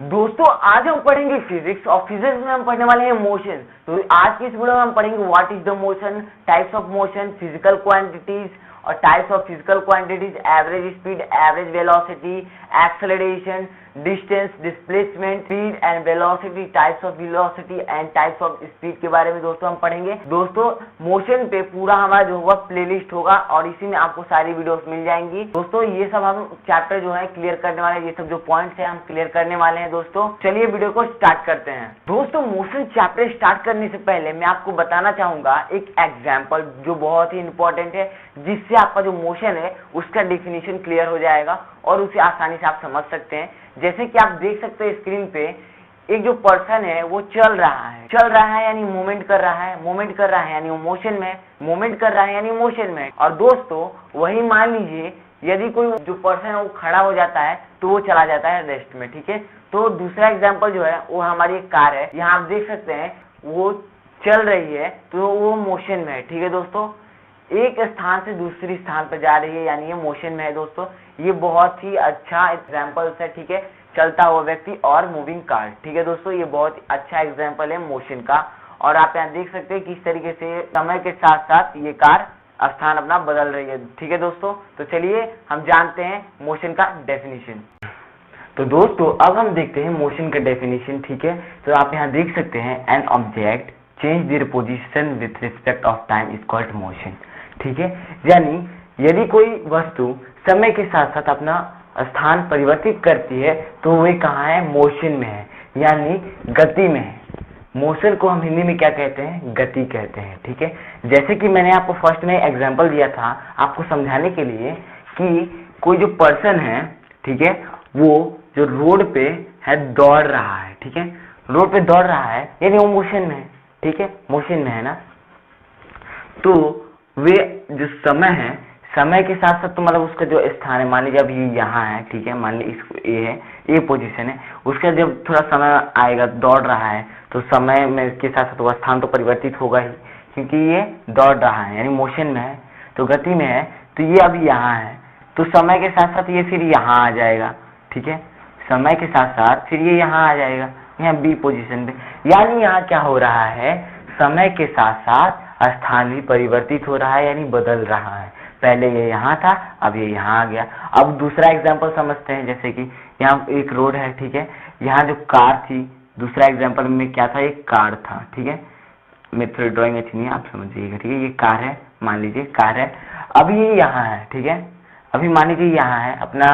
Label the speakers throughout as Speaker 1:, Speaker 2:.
Speaker 1: दोस्तों आज हम पढ़ेंगे फिजिक्स और फिजिक्स में हम पढ़ने वाले हैं मोशन। तो आज की इस वीडियो में हम पढ़ेंगे what is the motion, types of motion, physical quantities और types of physical quantities, average speed, average velocity, acceleration, distance, displacement, speed and velocity, types of velocity and types of speed के बारे में दोस्तों हम पढ़ेंगे। दोस्तों मोशन पे पूरा हमारा जो होगा प्लेलिस्ट होगा और इसी में आपको सारी वीडियोस मिल जाएंगी। दोस्तों ये सब हम चैप्टर जो है क्लियर करने वाले हैं, ये सब जो पॉइंट्स है हम क्लियर करने वाले हैं। दोस्तों चलिए वीडियो को स्टार्ट करते हैं। दोस्तों मोशन चैप्टर स्टार्ट करने से पहले मैं आपको बताना चाहूंगा एक एग्जाम्पल जो बहुत ही इंपॉर्टेंट है, जिससे आपका जो मोशन है उसका डेफिनेशन क्लियर हो जाएगा और उसे आसानी से आप समझ सकते हैं। जैसे कि आप देख सकते हैं स्क्रीन पे एक जो पर्सन है वो चल रहा है यानी मूवमेंट कर रहा है, मूवमेंट कर रहा है यानी वो मोशन में, मूवमेंट कर रहा है यानी मोशन में। और दोस्तों वही मान लीजिए यदि कोई जो पर्सन है वो खड़ा हो जाता है तो वो चला जाता है रेस्ट में, ठीक है। तो दूसरा एग्जांपल जो है वो हमारी एक कार है, यहाँ आप देख सकते हैं वो चल रही है तो वो मोशन में है, ठीक है दोस्तों। एक स्थान से दूसरी स्थान पर जा रही है यानी ये मोशन में है। दोस्तों ये बहुत ही अच्छा एग्जांपल है, ठीक है, चलता हुआ व्यक्ति और मूविंग कार, ठीक है दोस्तों। ये बहुत अच्छा एग्जांपल है मोशन का। और आप यहाँ देख सकते हैं किस तरीके से समय के साथ साथ ये कार स्थान अपना बदल रही है, ठीक है दोस्तों। तो चलिए हम जानते हैं मोशन का डेफिनेशन। तो दोस्तों अब हम देखते हैं मोशन का डेफिनेशन, ठीक है। तो आप यहाँ देख सकते हैं an object change their position with respect of time is called motion, ठीक है। यानी यदि कोई वस्तु समय के साथ साथ अपना स्थान परिवर्तित करती है तो वह कहाँ है, मोशन में है यानी गति में है। मोशन को हम हिंदी में क्या कहते हैं, गति कहते हैं, ठीक है। जैसे कि मैंने आपको फर्स्ट में एग्जांपल दिया था आपको समझाने के लिए कि कोई जो पर्सन है, ठीक है, वो जो रोड पे है दौड़ रहा है, ठीक है, रोड पे दौड़ रहा है यानी वो मोशन में है, ठीक है, मोशन में है ना। तो वे जो समय है, समय के साथ साथ तो मतलब उसका जो स्थान है, मान लीजिए अब ये यहाँ है, ठीक है, मान लीजिए इसको ए है, ए पोजीशन है, उसका जब थोड़ा समय आएगा दौड़ रहा है तो समय में के साथ साथ वो स्थान तो परिवर्तित होगा ही, क्योंकि ये दौड़ रहा है यानी मोशन में है तो गति में है। तो ये अभी यहाँ है तो समय के साथ साथ ये फिर यहाँ आ जाएगा, ठीक है, समय के साथ साथ फिर ये यहाँ आ जाएगा, यहाँ बी पोजीशन पे। यानी यहाँ क्या हो रहा है, समय के साथ साथ स्थान भी परिवर्तित हो रहा है यानी बदल रहा है। पहले ये यहाँ था अब ये यहाँ आ गया। अब दूसरा एग्जांपल समझते हैं, जैसे कि यहाँ एक रोड है, ठीक है, यहाँ जो कार थी, दूसरा एग्जांपल में क्या था, एक कार था, ठीक है, मेरी थोड़ी ड्राइंग अच्छी नहीं है आप समझिएगा, ठीक है। ये कार है, मान लीजिए कार है, अब ये यहाँ है, ठीक है, अभी मान लीजिए यहाँ है अपना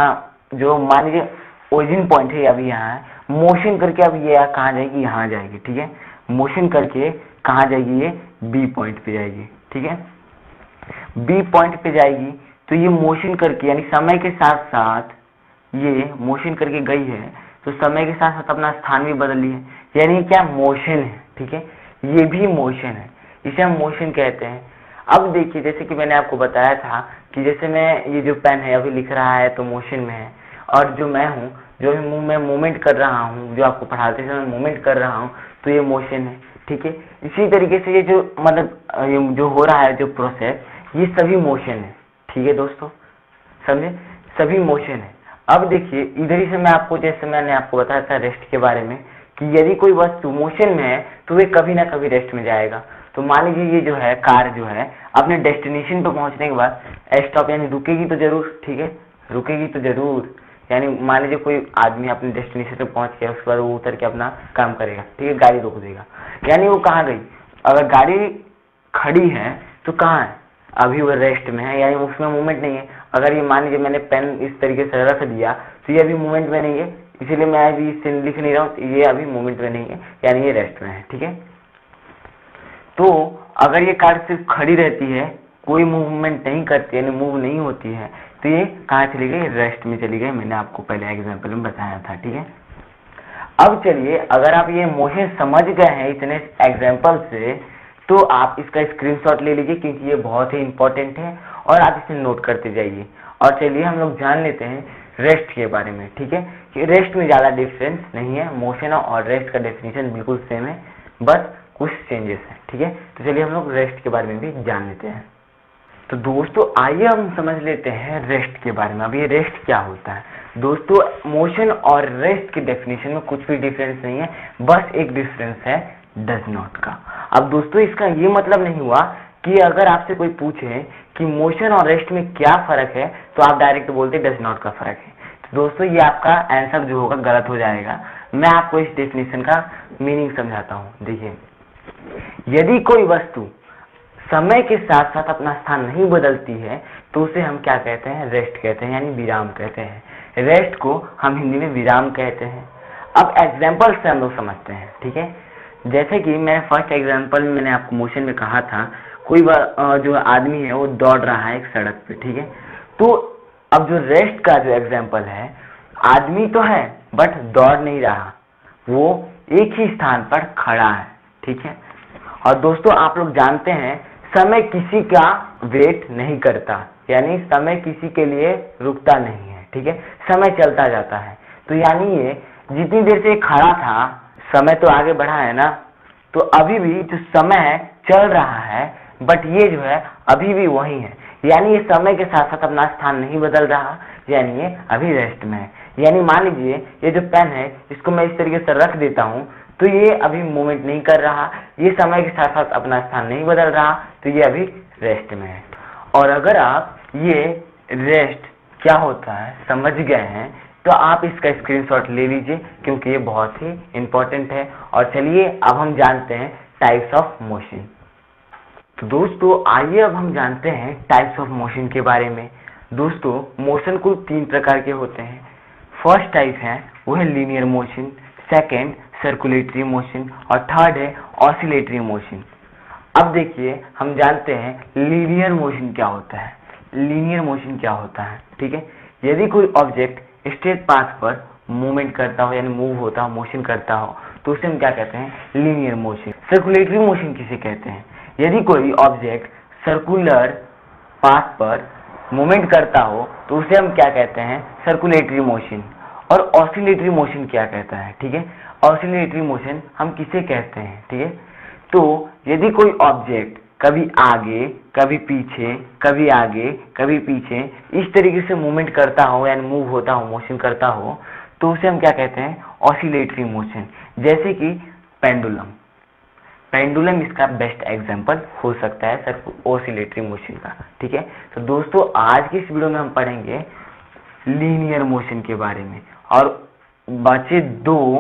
Speaker 1: जो मान लीजिए ओरिजिन पॉइंट है, अभी यहाँ है, मोशन करके अब ये कहाँ जाएगी, यहाँ जाएगी, ठीक है, मोशन करके कहाँ जाएगी, ये बी पॉइंट पे जाएगी, ठीक है, बी पॉइंट पे जाएगी। तो ये मोशन करके यानी समय के साथ साथ ये मोशन करके गई है तो समय के साथ साथ अपना स्थान भी बदल ली है यानी क्या, मोशन है, ठीक है, ये भी मोशन है, इसे हम मोशन कहते हैं। अब देखिए जैसे कि मैंने आपको बताया था कि जैसे मैं ये जो पेन है अभी लिख रहा है तो मोशन में है, और जो मैं हूँ जो मैं मूवमेंट कर रहा हूँ, जो आपको पढ़ाते समय मूवमेंट कर रहा हूँ तो ये मोशन है, ठीक है। इसी तरीके से ये जो मतलब ये जो हो रहा है जो प्रोसेस, ये सभी मोशन है, ठीक है दोस्तों, समझे, सभी मोशन है। अब देखिए इधर ही से मैं आपको, जैसे मैंने आपको बताया था रेस्ट के बारे में कि यदि कोई वस्तु मोशन में है तो वे कभी ना कभी रेस्ट में जाएगा। तो मान लीजिए ये जो है कार जो है अपने डेस्टिनेशन पर पहुंचने के बाद स्टॉप यानी रुकेगी तो जरूर, ठीक है, रुकेगी तो जरूर, यानी मान लीजिए कोई आदमी अपने डेस्टिनेशन पे पहुंच गया, उसके बाद वो उतर के अपना काम करेगा, ठीक है, गाड़ी रोक देगा, यानी वो कहाँ गई, अगर गाड़ी खड़ी है तो कहाँ है, अभी वो रेस्ट में है यानी उसमें मूवमेंट नहीं है। अगर ये मान लीजिए मैंने पेन इस तरीके से रख दिया तो ये अभी मूवमेंट में नहीं है, इसीलिए मैं अभी इससे लिख नहीं रहा हूँ, ये अभी मूवमेंट में नहीं है यानी ये रेस्ट में है, ठीक है। तो अगर ये कार सिर्फ खड़ी रहती है, कोई मूवमेंट नहीं करती यानी मूव नहीं होती है, तो ये कहाँ चली गई, रेस्ट में चली गई। मैंने आपको पहले एग्जाम्पल में बताया था, ठीक है। अब चलिए अगर आप ये मोशन समझ गए हैं इतने एग्जाम्पल से तो आप इसका स्क्रीनशॉट ले लीजिए क्योंकि ये बहुत ही इंपॉर्टेंट है और आप इसे नोट करते जाइए। और चलिए हम लोग जान लेते हैं रेस्ट के बारे में, ठीक है, कि रेस्ट में ज़्यादा डिफरेंस नहीं है, मोशन और रेस्ट का डेफिनेशन बिल्कुल सेम है, बस कुछ चेंजेस है, ठीक है। तो चलिए हम लोग रेस्ट के बारे में भी जान लेते हैं। तो दोस्तों आइए हम समझ लेते हैं रेस्ट के बारे में। अब ये रेस्ट क्या होता है। दोस्तों मोशन और रेस्ट के डेफिनेशन में कुछ भी डिफरेंस नहीं है, बस एक डिफरेंस है डज नॉट का। अब दोस्तों इसका ये मतलब नहीं हुआ कि अगर आपसे कोई पूछे कि मोशन और रेस्ट में क्या फर्क है तो आप डायरेक्ट बोलते डज नॉट का फर्क है। तो दोस्तों ये आपका आंसर जो होगा गलत हो जाएगा। मैं आपको इस डेफिनेशन का मीनिंग समझाता हूं। देखिए, यदि कोई वस्तु समय के साथ साथ अपना स्थान नहीं बदलती है तो उसे हम क्या कहते हैं? रेस्ट कहते हैं, यानी विराम कहते हैं। रेस्ट को हम हिंदी में विराम कहते हैं। अब एग्जाम्पल से हम लोग समझते हैं, ठीक है। जैसे कि मैं फर्स्ट एग्जाम्पल में मैंने आपको मोशन में कहा था, कोई जो आदमी है वो दौड़ रहा है एक सड़क पे, ठीक है। तो अब जो रेस्ट का जो एग्जाम्पल है, आदमी तो है बट दौड़ नहीं रहा, वो एक ही स्थान पर खड़ा है, ठीक है। और दोस्तों आप लोग जानते हैं समय किसी का वेट नहीं करता, यानी समय किसी के लिए रुकता नहीं है, ठीक है। समय चलता जाता है। तो यानी ये जितनी देर से खड़ा था, समय तो आगे बढ़ा है ना, तो अभी भी जो समय है चल रहा है, बट ये जो है अभी भी वही है, यानी ये समय के साथ साथ अपना स्थान नहीं बदल रहा, यानी ये अभी रेस्ट में है। यानी मान लीजिए ये जो पेन है इसको मैं इस तरीके से रख देता हूं तो ये अभी मूवमेंट नहीं कर रहा, ये समय के साथ साथ अपना स्थान नहीं बदल रहा, तो ये अभी रेस्ट में है। और अगर आप ये रेस्ट क्या होता है समझ गए हैं तो आप इसका स्क्रीनशॉट ले लीजिए, क्योंकि ये बहुत ही इंपॉर्टेंट है। और चलिए अब हम जानते हैं टाइप्स ऑफ मोशन। तो दोस्तों आइए अब हम जानते हैं टाइप्स ऑफ मोशन के बारे में। दोस्तों मोशन कुल 3 प्रकार के होते हैं। फर्स्ट टाइप है वो है linear motion, second circulatory motion और थर्ड है ऑसिलेटरी मोशन। अब देखिए हम जानते हैं लीनियर मोशन क्या होता है। लीनियर मोशन क्या होता है, ठीक है। यदि कोई ऑब्जेक्ट स्ट्रेट पाथ पर मूवमेंट करता हो, यानी मूव होता हो, मोशन करता हो, तो उसे हम क्या कहते हैं? Linear motion. सर्कुलेटरी मोशन किसे कहते हैं? यदि कोई ऑब्जेक्ट सर्कुलर पाथ पर मूवमेंट करता हो तो उसे हम क्या कहते हैं? Circulatory motion. और ऑसिलेटरी मोशन क्या कहता है, ठीक है। ऑसिलेटरी मोशन हम किसे कहते हैं, ठीक है। तो यदि कोई ऑब्जेक्ट कभी आगे कभी पीछे, कभी आगे कभी पीछे इस तरीके से मूवमेंट करता हो, यानी मूव होता हो, मोशन करता हो, तो उसे हम क्या कहते हैं? Oscillatory motion. जैसे कि पेंडुलम, पेंडुलम इसका बेस्ट एग्जांपल हो सकता है सर ऑसिलेटरी मोशन का, ठीक है। तो दोस्तों आज की इस वीडियो में हम पढ़ेंगे लीनियर मोशन के बारे में, और बचे 2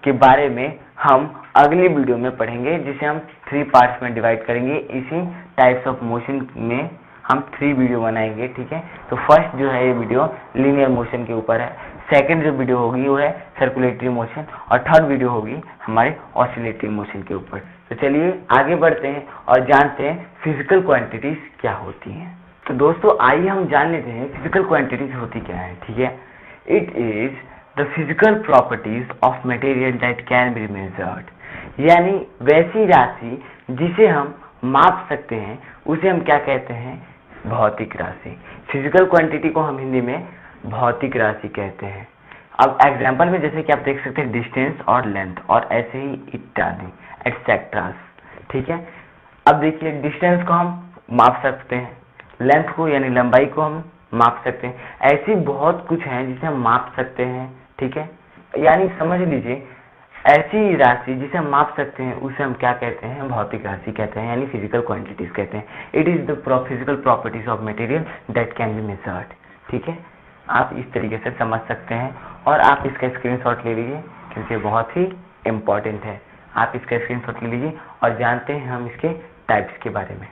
Speaker 1: के बारे में हम अगली वीडियो में पढ़ेंगे, जिसे हम 3 पार्ट्स में डिवाइड करेंगे। इसी टाइप्स ऑफ मोशन में हम 3 वीडियो बनाएंगे, ठीक है। तो फर्स्ट जो है ये वीडियो लीनियर मोशन के ऊपर है, सेकंड जो वीडियो होगी वो है सर्कुलेटरी मोशन, और थर्ड वीडियो होगी हमारे ऑसिलेटरी मोशन के ऊपर। तो चलिए आगे बढ़ते हैं और जानते हैं फिजिकल क्वांटिटीज क्या होती हैं। तो दोस्तों आइए हम जान लेते हैं फिजिकल क्वांटिटीज होती क्या है, ठीक है। It is the physical properties of material that can be measured, यानी वैसी राशि जिसे हम माप सकते हैं उसे हम क्या कहते हैं? भौतिक राशि। फिजिकल क्वांटिटी को हम हिंदी में भौतिक राशि कहते हैं। अब एग्जाम्पल में जैसे कि आप देख सकते हैं डिस्टेंस और लेंथ, और ऐसे ही इत्यादि एक्सेट्रा, ठीक है। अब देखिए डिस्टेंस को हम माप सकते हैं, लेंथ को यानी लंबाई को हम माप सकते हैं, ऐसी बहुत कुछ है जिसे हम माप सकते हैं, ठीक है। यानी समझ लीजिए ऐसी राशि जिसे हम माप सकते हैं उसे हम क्या कहते हैं? भौतिक राशि कहते हैं, यानी फिजिकल क्वांटिटीज कहते हैं। It is the physical properties of material that can be measured, ठीक है। आप इस तरीके से समझ सकते हैं, और आप इसका स्क्रीनशॉट ले लीजिए क्योंकि बहुत ही इंपॉर्टेंट है। आप इसका स्क्रीनशॉट ले लीजिए और जानते हैं हम इसके टाइप्स के बारे में।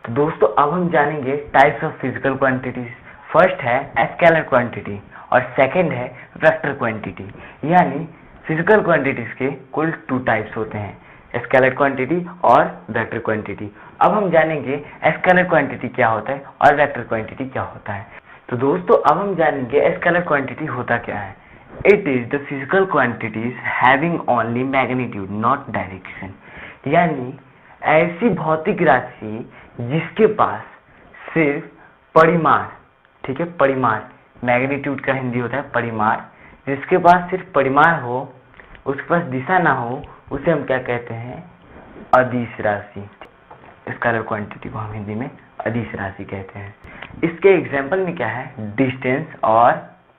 Speaker 1: तो दोस्तों अब हम जानेंगे types of physical quantities. First है स्केलर क्वांटिटी और सेकंड है वेक्टर क्वांटिटी। यानी फिजिकल क्वांटिटीज के कुल 2 टाइप्स होते हैं, स्केलर क्वांटिटी और वेक्टर क्वांटिटी। अब हम जानेंगे स्केलर क्वांटिटी क्या होता है और वेक्टर क्वांटिटी क्या होता है। तो दोस्तों अब हम जानेंगे स्केलर क्वांटिटी होता क्या है। It is the physical quantities having only magnitude not direction, यानी ऐसी भौतिक राशि जिसके पास सिर्फ परिमाण, ठीक है, परिमाण, मैग्नीट्यूड का हिंदी होता है परिमाण, जिसके पास सिर्फ परिमाण हो, उसके पास दिशा ना हो, उसे हम क्या कहते हैं? अदिश राशि। स्केलर क्वांटिटी को हम हिंदी में अदिश राशि कहते हैं। इसके एग्जाम्पल में क्या है? डिस्टेंस और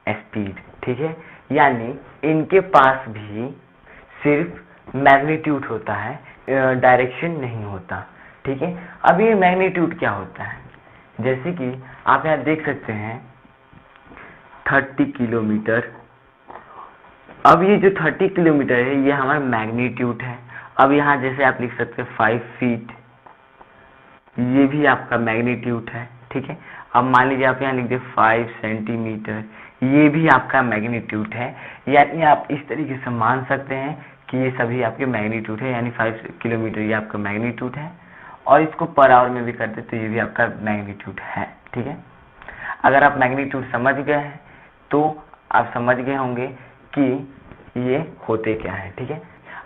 Speaker 1: स्पीड, ठीक है, यानी इनके पास भी सिर्फ मैग्नीट्यूड होता है, डायरेक्शन नहीं होता। ठीक है, अब ये मैग्नीट्यूड क्या होता है, जैसे कि आप यहाँ देख सकते हैं 30 किलोमीटर। अब ये जो 30 किलोमीटर है ये हमारा मैग्नीट्यूड है। अब यहाँ जैसे आप लिख सकते हैं 5 फीट, ये भी आपका मैग्नीट्यूड है। ठीक है, अब मान लीजिए आप यहाँ लिख दे 5 सेंटीमीटर, ये भी आपका मैग्नीट्यूड है। यानी आप इस तरीके से मान सकते हैं कि ये सभी आपके मैग्नीट्यूड है, यानी 5 किलोमीटर ये आपका मैग्नीट्यूड है। और इसको पर आवर में भी करते तो ये भी आपका मैग्नीट्यूड है। ठीक है, अगर आप मैग्नीट्यूड समझ गए हैं तो आप समझ गए होंगे कि ये होते क्या है। ठीक है,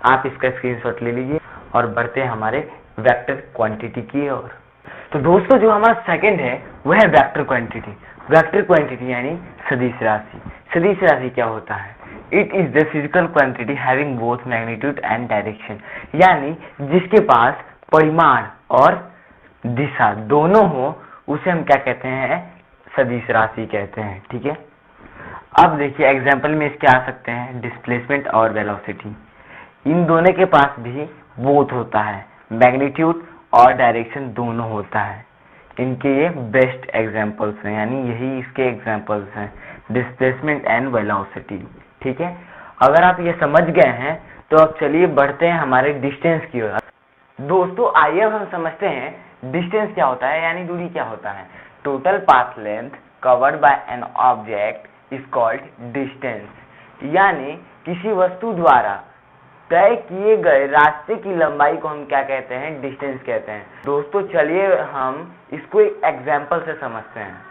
Speaker 1: आप इसका स्क्रीनशॉट ले लीजिए और बढ़ते हैं हमारे वेक्टर क्वांटिटी की ओर। तो दोस्तों जो हमारा सेकंड है वह है वेक्टर क्वांटिटी। वेक्टर क्वांटिटी यानी सदिश राशि। सदिश राशि क्या होता है? It is the physical quantity having both magnitude and direction, यानी जिसके पास परिमाण और दिशा दोनों हो उसे हम क्या कहते हैं? सदिश राशि कहते हैं। ठीक है, अब देखिए एग्जाम्पल में इसके आ सकते हैं डिस्प्लेसमेंट और वेलोसिटी। इन दोनों के पास भी बोथ होता है, मैग्नीट्यूड और डायरेक्शन दोनों होता है। इनके ये बेस्ट एग्जाम्पल्स हैं, यानी यही इसके एग्जाम्पल्स हैं, डिस्प्लेसमेंट एंड वेलोसिटी। ठीक है, अगर आप ये समझ गए हैं तो अब चलिए बढ़ते हैं हमारे डिस्टेंस की ओर। दोस्तों आइए अब हम समझते हैं डिस्टेंस क्या होता है, यानी दूरी क्या होता है। Total path length covered by an object is called distance, यानी किसी वस्तु द्वारा तय किए गए रास्ते की लंबाई को हम क्या कहते हैं? डिस्टेंस कहते हैं। दोस्तों चलिए हम इसको एक एग्जाम्पल से समझते हैं।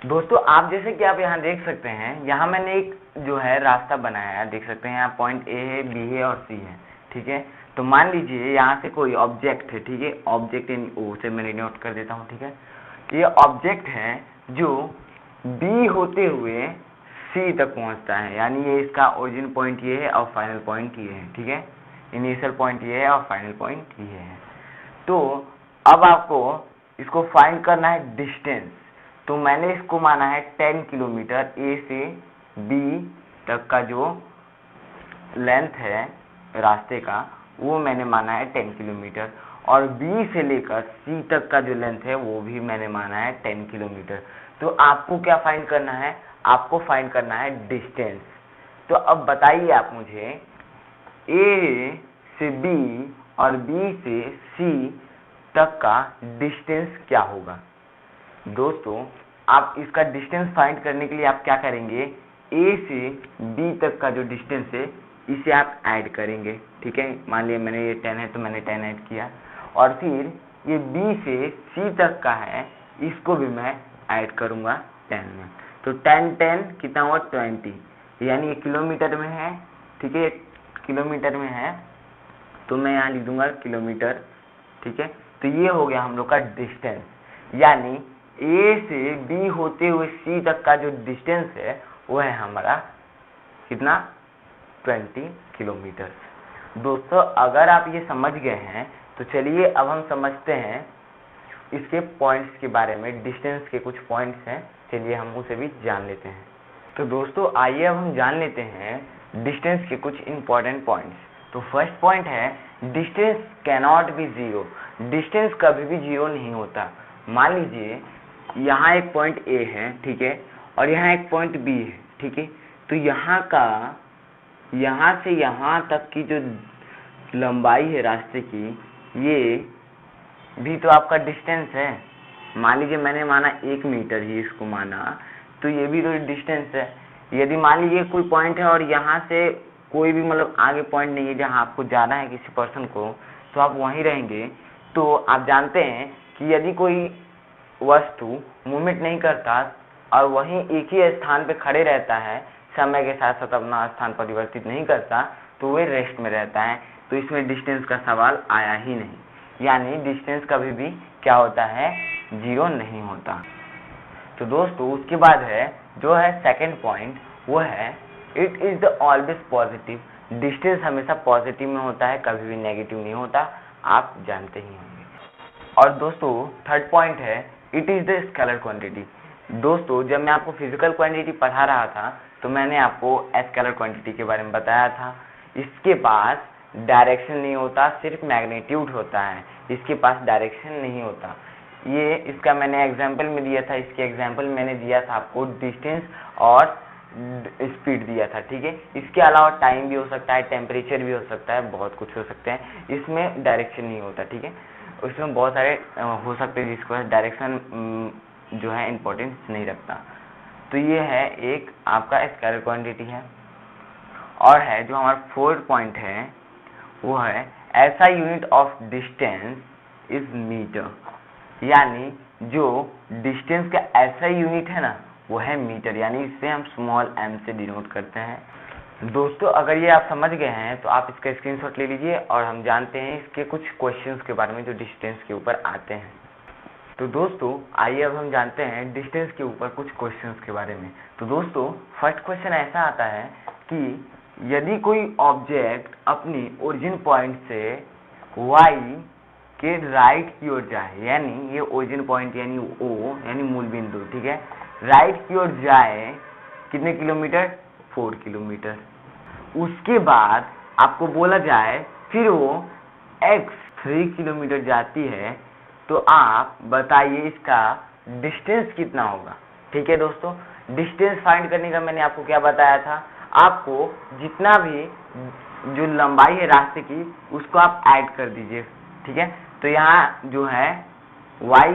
Speaker 1: दोस्तों आप जैसे कि आप यहाँ देख सकते हैं, यहाँ मैंने एक जो है रास्ता बनाया है, देख सकते हैं यहाँ पॉइंट ए है, बी है और सी है। ठीक है, तो मान लीजिए यहाँ से कोई ऑब्जेक्ट है। ठीक है, ऑब्जेक्ट यानी ओ से मैं नोट कर देता हूँ। ठीक है, ये ऑब्जेक्ट है जो बी होते हुए सी तक पहुंचता है, यानी ये इसका ओरिजिन पॉइंट ये है और फाइनल पॉइंट ये है। ठीक है, इनिशियल पॉइंट ये है और फाइनल पॉइंट ये है। तो अब आपको इसको फाइंड करना है डिस्टेंस। तो मैंने इसको माना है 10 किलोमीटर, ए से बी तक का जो लेंथ है रास्ते का वो मैंने माना है 10 किलोमीटर, और बी से लेकर सी तक का जो लेंथ है वो भी मैंने माना है 10 किलोमीटर। तो आपको क्या फाइंड करना है? आपको फाइंड करना है डिस्टेंस। तो अब बताइए आप मुझे, ए से बी और बी से सी तक का डिस्टेंस क्या होगा? दोस्तों आप इसका डिस्टेंस फाइंड करने के लिए आप क्या करेंगे? ए से बी तक का जो डिस्टेंस है इसे आप ऐड करेंगे। ठीक है, मान लिया मैंने ये 10 है तो मैंने 10 ऐड किया, और फिर ये बी से सी तक का है, इसको भी मैं ऐड करूंगा 10 में। तो 10 कितना हुआ? 20, यानी ये किलोमीटर में है। ठीक है, किलोमीटर में है तो मैं यहाँ लिख दूंगा किलोमीटर। ठीक है, तो ये हो गया हम लोग का डिस्टेंस, यानी ए से बी होते हुए सी तक का जो डिस्टेंस है वो है हमारा कितना? 20 किलोमीटर। दोस्तों अगर आप ये समझ गए हैं तो चलिए अब हम समझते हैं इसके पॉइंट्स के बारे में। डिस्टेंस के कुछ पॉइंट्स हैं, चलिए हम उसे भी जान लेते हैं। तो दोस्तों आइए अब हम जान लेते हैं डिस्टेंस के कुछ इंपॉर्टेंट पॉइंट्स। तो फर्स्ट पॉइंट है distance cannot be zero. Distance कभी भी जीरो नहीं होता। मान लीजिए यहाँ एक पॉइंट ए है, ठीक है, और यहाँ एक पॉइंट बी है। ठीक है, तो यहाँ से यहाँ तक की जो लंबाई है रास्ते की, ये भी तो आपका डिस्टेंस है। मान लीजिए मैंने माना 1 मीटर ही इसको माना, तो ये भी तो डिस्टेंस है। यदि मान लीजिए कोई पॉइंट है और यहाँ से कोई भी मतलब आगे पॉइंट नहीं है जहाँ आपको जाना है किसी पर्सन को, तो आप वहीं रहेंगे। तो आप जानते हैं कि यदि कोई वस्तु मूवमेंट नहीं करता और वहीं एक ही स्थान पे खड़े रहता है, समय के साथ साथ अपना स्थान परिवर्तित नहीं करता, तो वह रेस्ट में रहता है। तो इसमें डिस्टेंस का सवाल आया ही नहीं, यानी डिस्टेंस कभी भी क्या होता है? जीरो नहीं होता। तो दोस्तों उसके बाद है जो है सेकंड पॉइंट, वो है it is the always positive. Distance हमेशा पॉजिटिव में होता है, कभी भी नेगेटिव नहीं होता, आप जानते ही होंगे। और दोस्तों थर्ड पॉइंट है it is the scalar quantity. दोस्तों जब मैं आपको फिजिकल क्वांटिटी पढ़ा रहा था तो मैंने आपको स्केलर क्वांटिटी के बारे में बताया था। इसके पास डायरेक्शन नहीं होता, सिर्फ मैग्नीट्यूड होता है, इसके पास डायरेक्शन नहीं होता। ये इसका मैंने एग्जाम्पल में दिया था, इसके एग्जाम्पल मैंने दिया था आपको डिस्टेंस और स्पीड दिया था, ठीक है। इसके अलावा टाइम भी हो सकता है, टेम्परेचर भी हो सकता है, बहुत कुछ हो सकते हैं, इसमें डायरेक्शन नहीं होता, ठीक है। उसमें बहुत सारे हो सकते हैं जिसके पास डायरेक्शन जो है इम्पोर्टेंस नहीं रखता। तो ये है एक आपका स्केलर क्वांटिटी है। और है जो हमारा 4th पॉइंट है वो है ऐसा unit of distance is metre, यानी जो डिस्टेंस का ऐसा यूनिट है ना वो है मीटर, यानी इसे हम स्मॉल m से डिनोट करते हैं। दोस्तों अगर ये आप समझ गए हैं तो आप इसका स्क्रीनशॉट ले लीजिए और हम जानते हैं इसके कुछ क्वेश्चंस के बारे में जो डिस्टेंस के ऊपर आते हैं। तो दोस्तों आइए अब हम जानते हैं डिस्टेंस के ऊपर कुछ क्वेश्चंस के बारे में। तो दोस्तों फर्स्ट क्वेश्चन ऐसा आता है कि यदि कोई ऑब्जेक्ट अपनी ओरिजिन पॉइंट से y के राइट की ओर जाए, यानी ये ओरिजिन पॉइंट यानी O यानी मूल बिंदु, ठीक है, राइट की ओर जाए कितने किलोमीटर, 4 किलोमीटर। उसके बाद आपको बोला जाए फिर वो x 3 किलोमीटर जाती है, तो आप बताइए इसका डिस्टेंस कितना होगा, ठीक है। दोस्तों डिस्टेंस फाइंड करने का मैंने आपको क्या बताया था, आपको जितना भी जो लंबाई है रास्ते की उसको आप ऐड कर दीजिए, ठीक है। तो यहाँ जो है y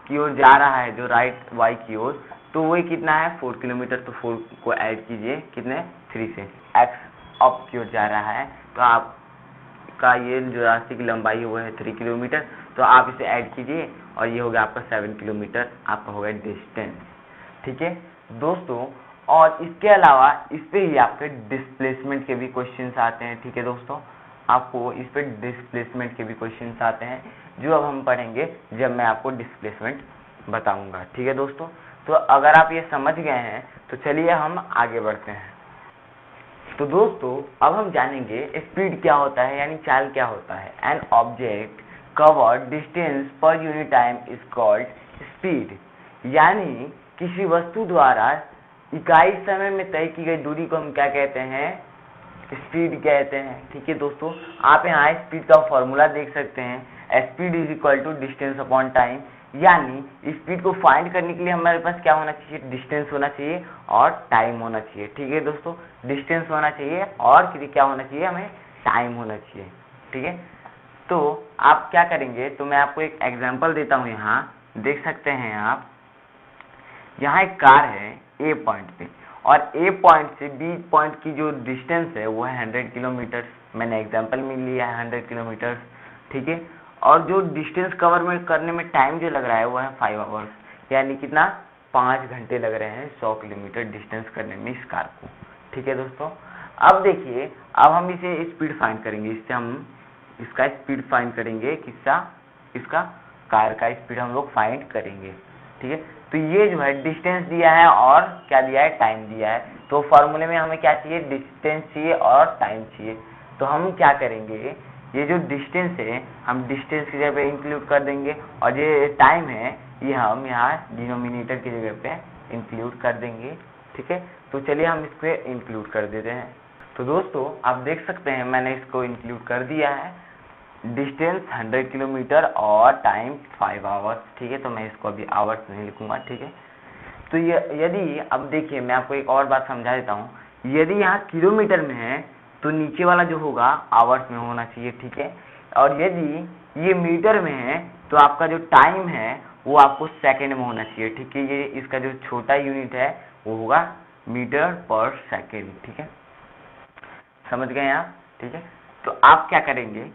Speaker 1: की ओर जा रहा है, जो राइट y की ओर, तो वो कितना है 4 किलोमीटर, तो 4 को ऐड कीजिए कितने 3 से। x अप की ओर जा रहा है तो आपका ये जो रास्ते की लंबाई है वो है 3 किलोमीटर, तो आप इसे ऐड कीजिए और ये हो गया आपका 7 किलोमीटर, आपका हो गया डिस्टेंस, ठीक है दोस्तों। और इसके अलावा इस पे ही आपके डिस्प्लेसमेंट के भी क्वेश्चंस आते हैं, ठीक है दोस्तों। आपको इस पे डिस्प्लेसमेंट के भी क्वेश्चंस आते हैं जो अब हम पढ़ेंगे जब मैं आपको डिस्प्लेसमेंट बताऊंगा, ठीक है दोस्तों। तो अगर आप ये समझ गए हैं तो चलिए हम आगे बढ़ते हैं। तो दोस्तों अब हम जानेंगे स्पीड क्या होता है, यानी चाल क्या होता है। An object cover distance per unit time is called speed, यानी किसी वस्तु द्वारा इकाई समय में तय की गई दूरी को हम क्या कहते हैं, स्पीड कहते हैं, ठीक है दोस्तों। आप यहाँ स्पीड का फॉर्मूला देख सकते हैं, speed is equal to distance upon time, यानी स्पीड को फाइंड करने के लिए हमारे पास क्या होना चाहिए, डिस्टेंस होना चाहिए और टाइम होना चाहिए, ठीक है दोस्तों। डिस्टेंस होना चाहिए और क्या होना चाहिए, हमें टाइम होना चाहिए, ठीक है। तो आप क्या करेंगे, तो मैं आपको एक एग्जांपल देता हूँ। यहाँ देख सकते हैं आप, यहाँ एक कार है ए पॉइंट पे और ए पॉइंट से बी पॉइंट की जो डिस्टेंस है वो है 100 किलोमीटर, मैंने एग्जांपल में लिया है 100 किलोमीटर, ठीक है। और जो डिस्टेंस कवर में करने में टाइम जो लग रहा है वो है 5 आवर्स, यानी कितना 5 घंटे लग रहे हैं 100 किलोमीटर डिस्टेंस करने में इस कार को, ठीक है दोस्तों। अब देखिए, अब हम इसे स्पीड फाइंड करेंगे, इससे हम इसका स्पीड फाइंड करेंगे, किसका, इसका कार का स्पीड हम लोग फाइंड करेंगे, ठीक है। तो ये जो है डिस्टेंस दिया है और क्या दिया है, टाइम दिया है। तो फॉर्मूले में हमें क्या चाहिए, डिस्टेंस चाहिए और टाइम चाहिए। तो हम क्या करेंगे, ये जो डिस्टेंस है हम डिस्टेंस की जगह पे इंक्लूड कर देंगे और ये टाइम है ये हम यहाँ डिनोमिनेटर की जगह पे इंक्लूड कर देंगे, ठीक है। तो चलिए हम इसको इंक्लूड कर देते हैं। तो दोस्तों आप देख सकते हैं मैंने इसको इंक्लूड कर दिया है, डिस्टेंस 100 किलोमीटर और टाइम 5 आवर्स, ठीक है। तो मैं इसको अभी आवर्स नहीं लिखूंगा, ठीक है। तो ये यदि, अब देखिए मैं आपको एक और बात समझा देता हूँ, यदि यहाँ किलोमीटर में है तो नीचे वाला जो होगा आवर्स में होना चाहिए, ठीक है। और यदि ये मीटर में है तो आपका जो टाइम है वो आपको सेकेंड में होना चाहिए, ठीक है। ये इसका जो छोटा यूनिट है वो होगा मीटर पर सेकेंड, ठीक है, समझ गए आप, ठीक है। तो आप क्या करेंगे,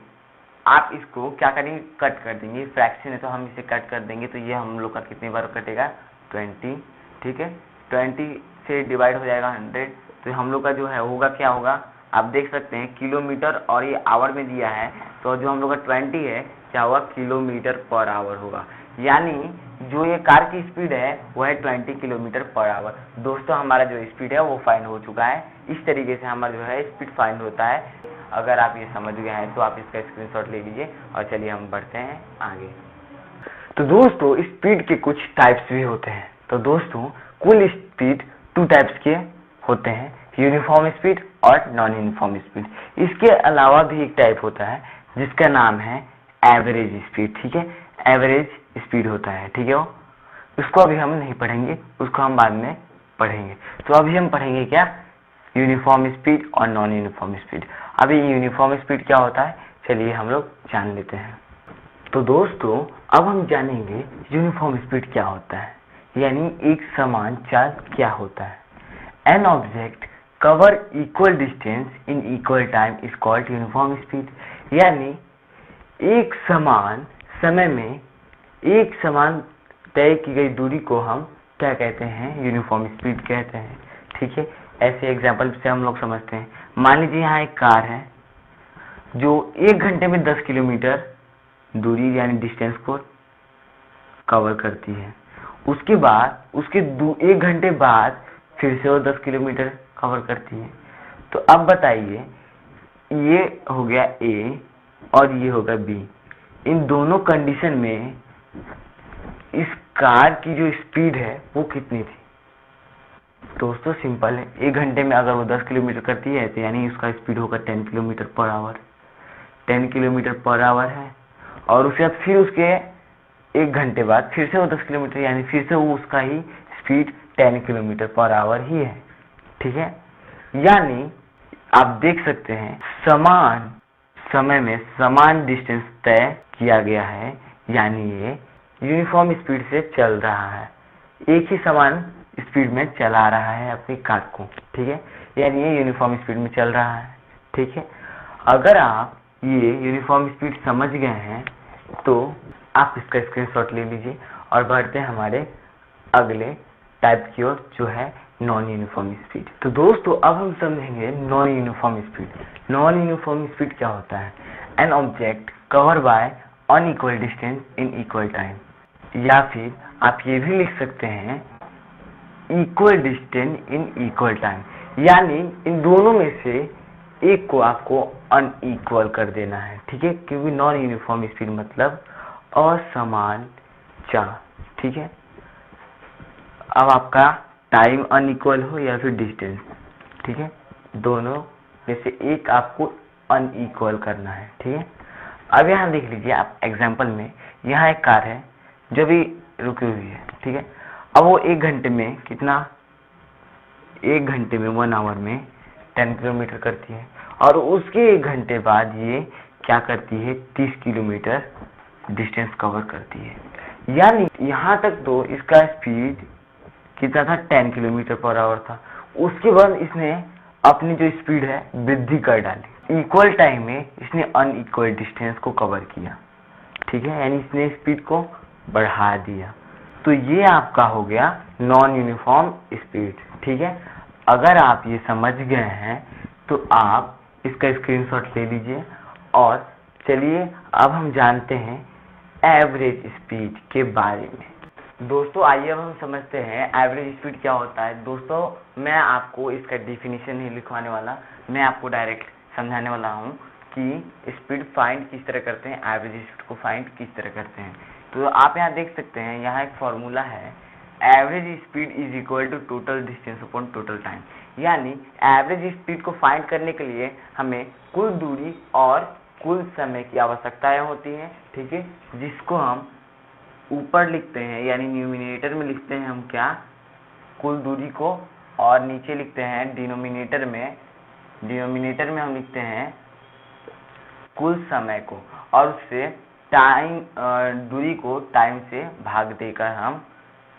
Speaker 1: आप इसको क्या करेंगे, कट कर देंगे, फ्रैक्शन है तो हम इसे कट कर देंगे। तो ये हम लोग का कितनी बार कटेगा, 20, ठीक है। 20 से डिवाइड हो जाएगा 100, तो हम लोग का जो है होगा क्या होगा, आप देख सकते हैं किलोमीटर और ये आवर में दिया है, तो जो हम लोग का 20 है क्या होगा, किलोमीटर पर आवर होगा, यानी जो ये कार की स्पीड है वो है 20 किलोमीटर पर आवर। दोस्तों हमारा जो स्पीड है वो फाइंड हो चुका है। इस तरीके से हमारा जो है स्पीड फाइंड होता है। अगर आप ये समझ गए हैं तो आप इसका स्क्रीनशॉट ले लीजिए और चलिए हम बढ़ते हैं आगे। तो दोस्तों स्पीड के कुछ टाइप्स भी होते हैं। तो दोस्तों कुल स्पीड 2 टाइप्स के होते हैं, यूनिफॉर्म स्पीड और नॉन यूनिफॉर्म स्पीड। इसके अलावा भी एक टाइप होता है जिसका नाम है एवरेज स्पीड, ठीक है, एवरेज स्पीड होता है, ठीक है। वो उसको अभी हम नहीं पढ़ेंगे, उसको हम बाद में पढ़ेंगे। तो अभी हम पढ़ेंगे क्या, यूनिफॉर्म स्पीड और नॉन यूनिफॉर्म स्पीड। अभी यूनिफॉर्म स्पीड क्या होता है, चलिए हम लोग जान लेते हैं। तो दोस्तों अब हम जानेंगे यूनिफॉर्म स्पीड क्या होता है, यानी एक समान चाल क्या होता है। An object cover equal distance in equal time is called uniform speed, यानी एक समान समय में एक समान तय की गई दूरी को हम क्या कहते हैं, यूनिफॉर्म स्पीड कहते हैं, ठीक है। ऐसे एग्जांपल से हम लोग समझते हैं। मान लीजिए यहाँ एक कार है जो 1 घंटे में 10 किलोमीटर दूरी यानी डिस्टेंस को कवर करती है। उसके बाद उसके 1 घंटे बाद फिर से वो 10 किलोमीटर कवर करती है। तो अब बताइए, ये हो गया ए और ये होगा बी। इन दोनों कंडीशन में इस कार की जो स्पीड है वो कितनी थी? दोस्तों सिंपल है, 1 घंटे में अगर वो 10 किलोमीटर करती है तो यानी उसका स्पीड होगा 10 kilometre per hour. 10 kilometre per hour है, और उसके बाद फिर उसके 1 घंटे बाद फिर से वो 10 किलोमीटर, यानी फिर से वो उसका ही स्पीड 10 किलोमीटर पर आवर ही है, ठीक है। यानी आप देख सकते हैं समान समय में समान डिस्टेंस तय किया गया है, यानी ये यूनिफॉर्म स्पीड से चल रहा है, एक ही समान स्पीड में चला रहा है अपनी कार को, ठीक है, यानी ये यूनिफॉर्म स्पीड में चल रहा है, ठीक है। अगर आप ये यूनिफॉर्म स्पीड समझ गए हैं तो आप इसका स्क्रीनशॉट ले लीजिए और बढ़ते हैं हमारे अगले टाइप की ओर, जो है नॉन यूनिफॉर्म स्पीड। तो दोस्तों अब हम समझेंगे non uniform speed. Non uniform speed क्या होता है? An object cover by unequal distance in equal time, या फिर आप ये भी लिख सकते हैं equal distance in equal time, यानी इन दोनों में से एक को आपको अनइक्वल कर देना है, ठीक है, क्योंकि नॉन यूनिफॉर्म स्पीड मतलब असमान चाल, ठीक है। अब आपका टाइम अनइक्वल हो या फिर डिस्टेंस, ठीक है, दोनों में से एक आपको अनइक्वल करना है, ठीक है। अब यहाँ देख लीजिए आप एग्जांपल में, यहाँ एक कार है जो भी रुकी हुई है, ठीक है। अब वो 1 घंटे में कितना, 1 घंटे में 1 आवर में 10 किलोमीटर करती है, और उसके 1 घंटे बाद ये क्या करती है, 30 किलोमीटर डिस्टेंस कवर करती है। यानी यहाँ तक तो इसका स्पीड कितना था, 10 किलोमीटर पर आवर था। उसके बाद इसने अपनी जो स्पीड है वृद्धि कर डाली, इक्वल टाइम में इसने अनइक्वल डिस्टेंस को कवर किया, ठीक है, यानी इसने स्पीड को बढ़ा दिया। तो ये आपका हो गया नॉन यूनिफॉर्म स्पीड, ठीक है। अगर आप ये समझ गए हैं तो आप इसका स्क्रीनशॉट ले लीजिए, और चलिए अब हम जानते हैं एवरेज स्पीड के बारे में। दोस्तों आइए अब हम समझते हैं एवरेज स्पीड क्या होता है। दोस्तों मैं आपको इसका डिफिनीशन नहीं लिखवाने वाला, मैं आपको डायरेक्ट समझाने वाला हूँ कि स्पीड फाइंड किस तरह करते हैं, एवरेज स्पीड को फाइंड किस तरह करते हैं। तो आप यहाँ देख सकते हैं, यहाँ एक फॉर्मूला है, average speed is equal to total distance upon total time. यानी एवरेज स्पीड को फाइंड करने के लिए हमें कुल दूरी और कुल समय की आवश्यकताएं होती हैं, ठीक है, जिसको हम ऊपर लिखते हैं, यानी न्यूमिनेटर में लिखते हैं हम क्या, कुल दूरी को, और नीचे लिखते हैं डिनोमिनेटर में हम लिखते हैं कुल समय को, और उससे टाइम दूरी को टाइम से भाग देकर हम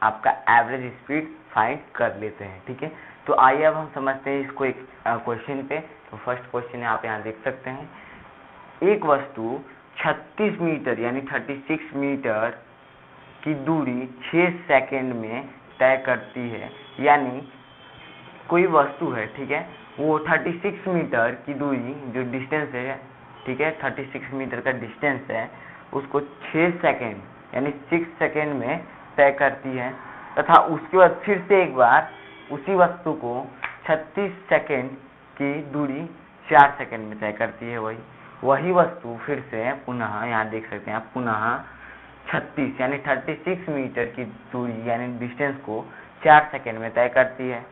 Speaker 1: आपका एवरेज स्पीड फाइंड कर लेते हैं, ठीक है। तो आइए अब हम समझते हैं इसको एक क्वेश्चन पे। तो फर्स्ट क्वेश्चन आप यहाँ देख सकते हैं, एक वस्तु 36 मीटर यानी 36 मीटर की दूरी 6 सेकेंड में तय करती है। यानी कोई वस्तु है, ठीक है, वो 36 मीटर की दूरी जो डिस्टेंस है, ठीक है, 36 मीटर का डिस्टेंस है, उसको 6 सेकेंड यानी 6 सेकेंड में तय करती है, तथा उसके बाद फिर से एक बार उसी वस्तु को 36 सेकेंड की दूरी 4 सेकेंड में तय करती है। वही वस्तु फिर से पुनः, यहाँ देख सकते हैं आप, पुनः 36 यानी 36 मीटर की दूरी यानी डिस्टेंस को 4 सेकेंड में तय करती है।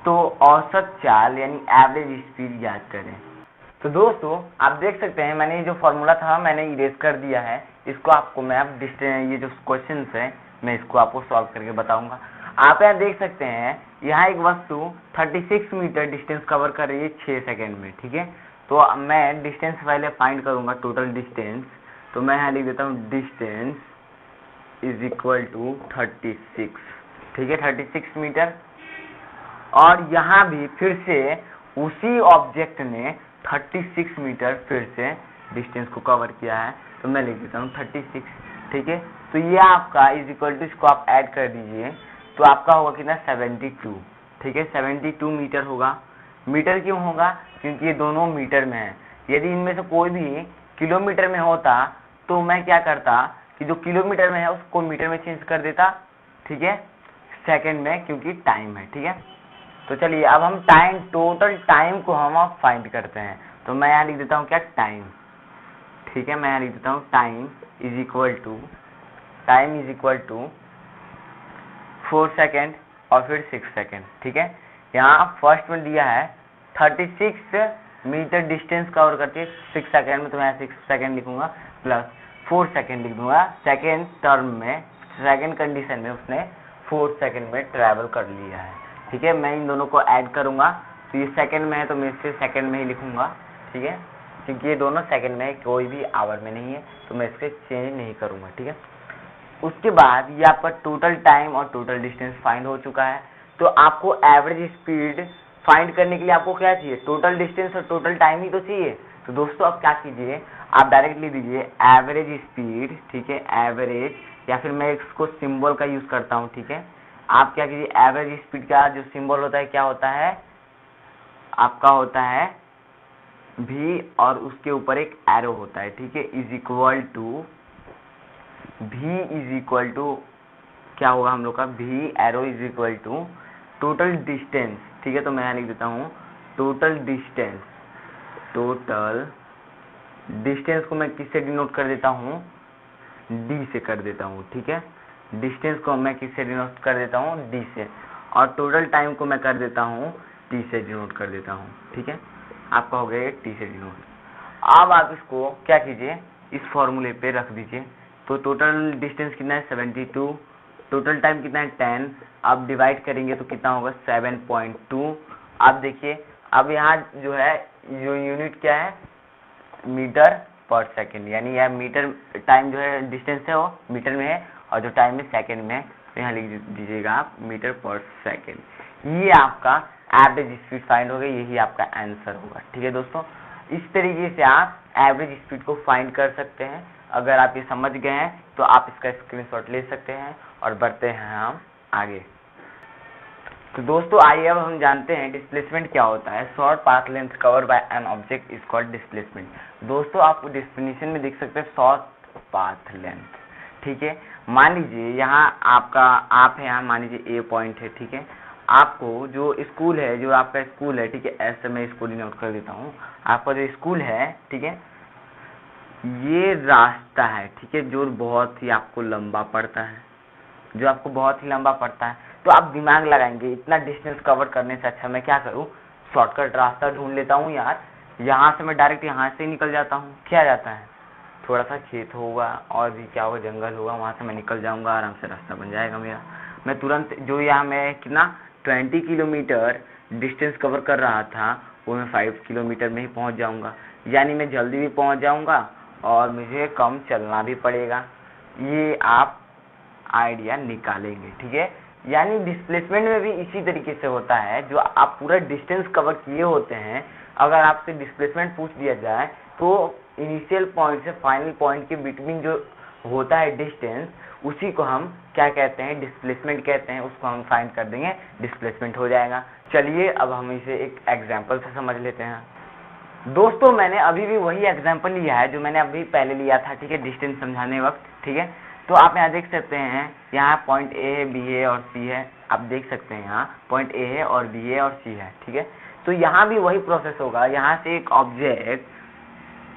Speaker 1: तो औसत चाल यानी एवरेज स्पीड ज्ञात करें। तो दोस्तों आप देख सकते हैं मैंने ये जो फॉर्मूला था मैंने इरेज कर दिया है, इसको आपको मैं अब ये जो क्वेश्चन है मैं इसको आपको सॉल्व करके बताऊंगा। आप यहाँ देख सकते हैं यहाँ एक वस्तु 36 मीटर डिस्टेंस कवर कर रही है 6 सेकेंड में, ठीक है। तो मैं डिस्टेंस पहले फाइंड करूंगा, टोटल डिस्टेंस। तो मैं यहाँ लिख देता हूँ डिस्टेंस इज इक्वल टू 36, ठीक है, 36 मीटर। और यहाँ भी फिर से उसी ऑब्जेक्ट ने 36 मीटर फिर से डिस्टेंस को कवर किया है, तो मैं लिख देता हूँ 36, ठीक है। तो ये आपका इज इक्वल टू, इसको आप ऐड कर दीजिए तो आपका होगा कितना 72, ठीक है, 72 मीटर होगा। मीटर क्यों होगा? क्योंकि ये दोनों मीटर में है। यदि इनमें से कोई भी किलोमीटर में होता तो मैं क्या करता कि जो किलोमीटर में है उसको मीटर में चेंज कर देता, ठीक है, सेकंड में, क्योंकि टाइम है, ठीक है। तो चलिए अब हम टाइम, टोटल टाइम को हम अब फाइंड करते हैं। तो मैं यहाँ लिख देता हूँ क्या, टाइम, ठीक है। मैं यहाँ लिख देता हूँ time is equal to 4 second और फिर 6 सेकेंड, ठीक है। यहाँ फर्स्ट में दिया है 36 मीटर डिस्टेंस कवर करती है 6 सेकेंड में, तो मैं 6 सेकेंड लिखूंगा प्लस 4 सेकेंड लिख दूंगा। सेकेंड टर्म में, सेकेंड कंडीशन में उसने 4 सेकेंड में ट्रैवल कर लिया है, ठीक है। मैं इन दोनों को ऐड करूंगा तो ये सेकेंड में है तो मैं इसे सेकेंड में ही लिखूंगा, ठीक है, क्योंकि ये दोनों सेकेंड में है, कोई भी आवर में नहीं है, तो मैं इसके चेंज नहीं करूंगा, ठीक है। उसके बाद ये आपका टोटल टाइम और टोटल डिस्टेंस फाइंड हो चुका है। तो आपको एवरेज स्पीड फाइंड करने के लिए आपको क्या चाहिए, टोटल डिस्टेंस और टोटल टाइम ही तो चाहिए। तो दोस्तों आप क्या कीजिए, आप डायरेक्टली दीजिए एवरेज स्पीड, ठीक है, एवरेज, या फिर मैं इसको सिंबल का यूज करता हूँ, ठीक है। आप क्या कीजिए, एवरेज स्पीड का जो सिंबल होता है क्या होता है, आपका होता है v और उसके ऊपर एक एरो होता है, ठीक है, is equal to v is equal to क्या होगा हम लोग का, v arrow is equal to total distance, ठीक है। तो मैं यहाँ लिख देता हूँ टोटल डिस्टेंस को मैं किससे डिनोट कर देता हूँ, d से कर देता हूँ, ठीक है। डिस्टेंस को मैं किससे डिनोट कर देता हूँ, d से, और टोटल टाइम को मैं कर देता हूँ t से डिनोट कर देता हूँ, ठीक है। आपका हो गया t से डिनोट। अब आप इसको क्या कीजिए, इस फॉर्मूले पे रख दीजिए। तो टोटल डिस्टेंस कितना है 72, टोटल टाइम कितना है 10, अब डिवाइड करेंगे तो कितना होगा 7.2। अब देखिए अब यहाँ जो है जो यूनिट क्या है, मीटर पर सेकेंड, यानी यह मीटर टाइम जो है डिस्टेंस है वो मीटर में है और जो टाइम है सेकेंड में, तो यहाँ लिख दीजिएगा आप मीटर पर सेकेंड। ये आपका एवरेज स्पीड फाइंड होगा, यही आपका आंसर होगा, ठीक है दोस्तों। इस तरीके से आप एवरेज स्पीड को फाइंड कर सकते हैं। अगर आप ये समझ गए हैं तो आप इसका स्क्रीनशॉट ले सकते हैं और बढ़ते हैं हम आगे। तो दोस्तों आइए अब हम जानते हैं डिस्प्लेसमेंट क्या होता है। Short path length cover by an object is called displacement. दोस्तों आप डेफिनेशन में देख सकते हैं शॉर्ट पाथ लेंथ, ठीक है। मान लीजिए यहाँ आपका आप है, यहाँ मान लीजिए ए पॉइंट है, ठीक है। आपको जो स्कूल है, जो आपका स्कूल है, ठीक है, ऐसे मैं इसको डिनोट कर देता हूँ। आपका जो स्कूल है, ठीक है, ये रास्ता है, ठीक है, जो बहुत ही आपको लंबा पड़ता है, जो आपको बहुत ही लंबा पड़ता है। तो आप दिमाग लगाएंगे इतना डिस्टेंस कवर करने से अच्छा मैं क्या करूँ, शॉर्टकट रास्ता ढूंढ लेता हूँ यार। यहाँ से मैं डायरेक्ट यहाँ से निकल जाता हूँ, क्या जाता है, थोड़ा सा खेत होगा और भी क्या होगा, जंगल होगा, वहाँ से मैं निकल जाऊँगा, आराम से रास्ता बन जाएगा मेरा। मैं तुरंत जो यहाँ मैं कितना 20 किलोमीटर डिस्टेंस कवर कर रहा था वो मैं 5 किलोमीटर में ही पहुँच जाऊँगा, यानी मैं जल्दी भी पहुँच जाऊँगा और मुझे कम चलना भी पड़ेगा। ये आप आइडिया निकालेंगे, ठीक है। यानी डिस्प्लेसमेंट में भी इसी तरीके से होता है, जो आप पूरा डिस्टेंस कवर किए होते हैं, अगर आपसे डिस्प्लेसमेंट पूछ दिया जाए तो इनिशियल पॉइंट से फाइनल पॉइंट के बिटवीन जो होता है डिस्टेंस, उसी को हम क्या कहते हैं, डिस्प्लेसमेंट कहते हैं। उसको हम फाइंड कर देंगे, डिस्प्लेसमेंट हो जाएगा। चलिए अब हम इसे एक एग्जाम्पल से समझ लेते हैं। दोस्तों मैंने अभी भी वही एग्जाम्पल लिया है जो मैंने अभी पहले लिया था, ठीक है, डिस्टेंस समझाने वक्त, ठीक है। तो आप यहाँ देख सकते हैं, यहाँ पॉइंट ए है, बी है और सी है। आप देख सकते हैं यहाँ पॉइंट ए है और बी है और सी है, ठीक है। तो यहाँ भी वही प्रोसेस होगा, यहाँ से एक ऑब्जेक्ट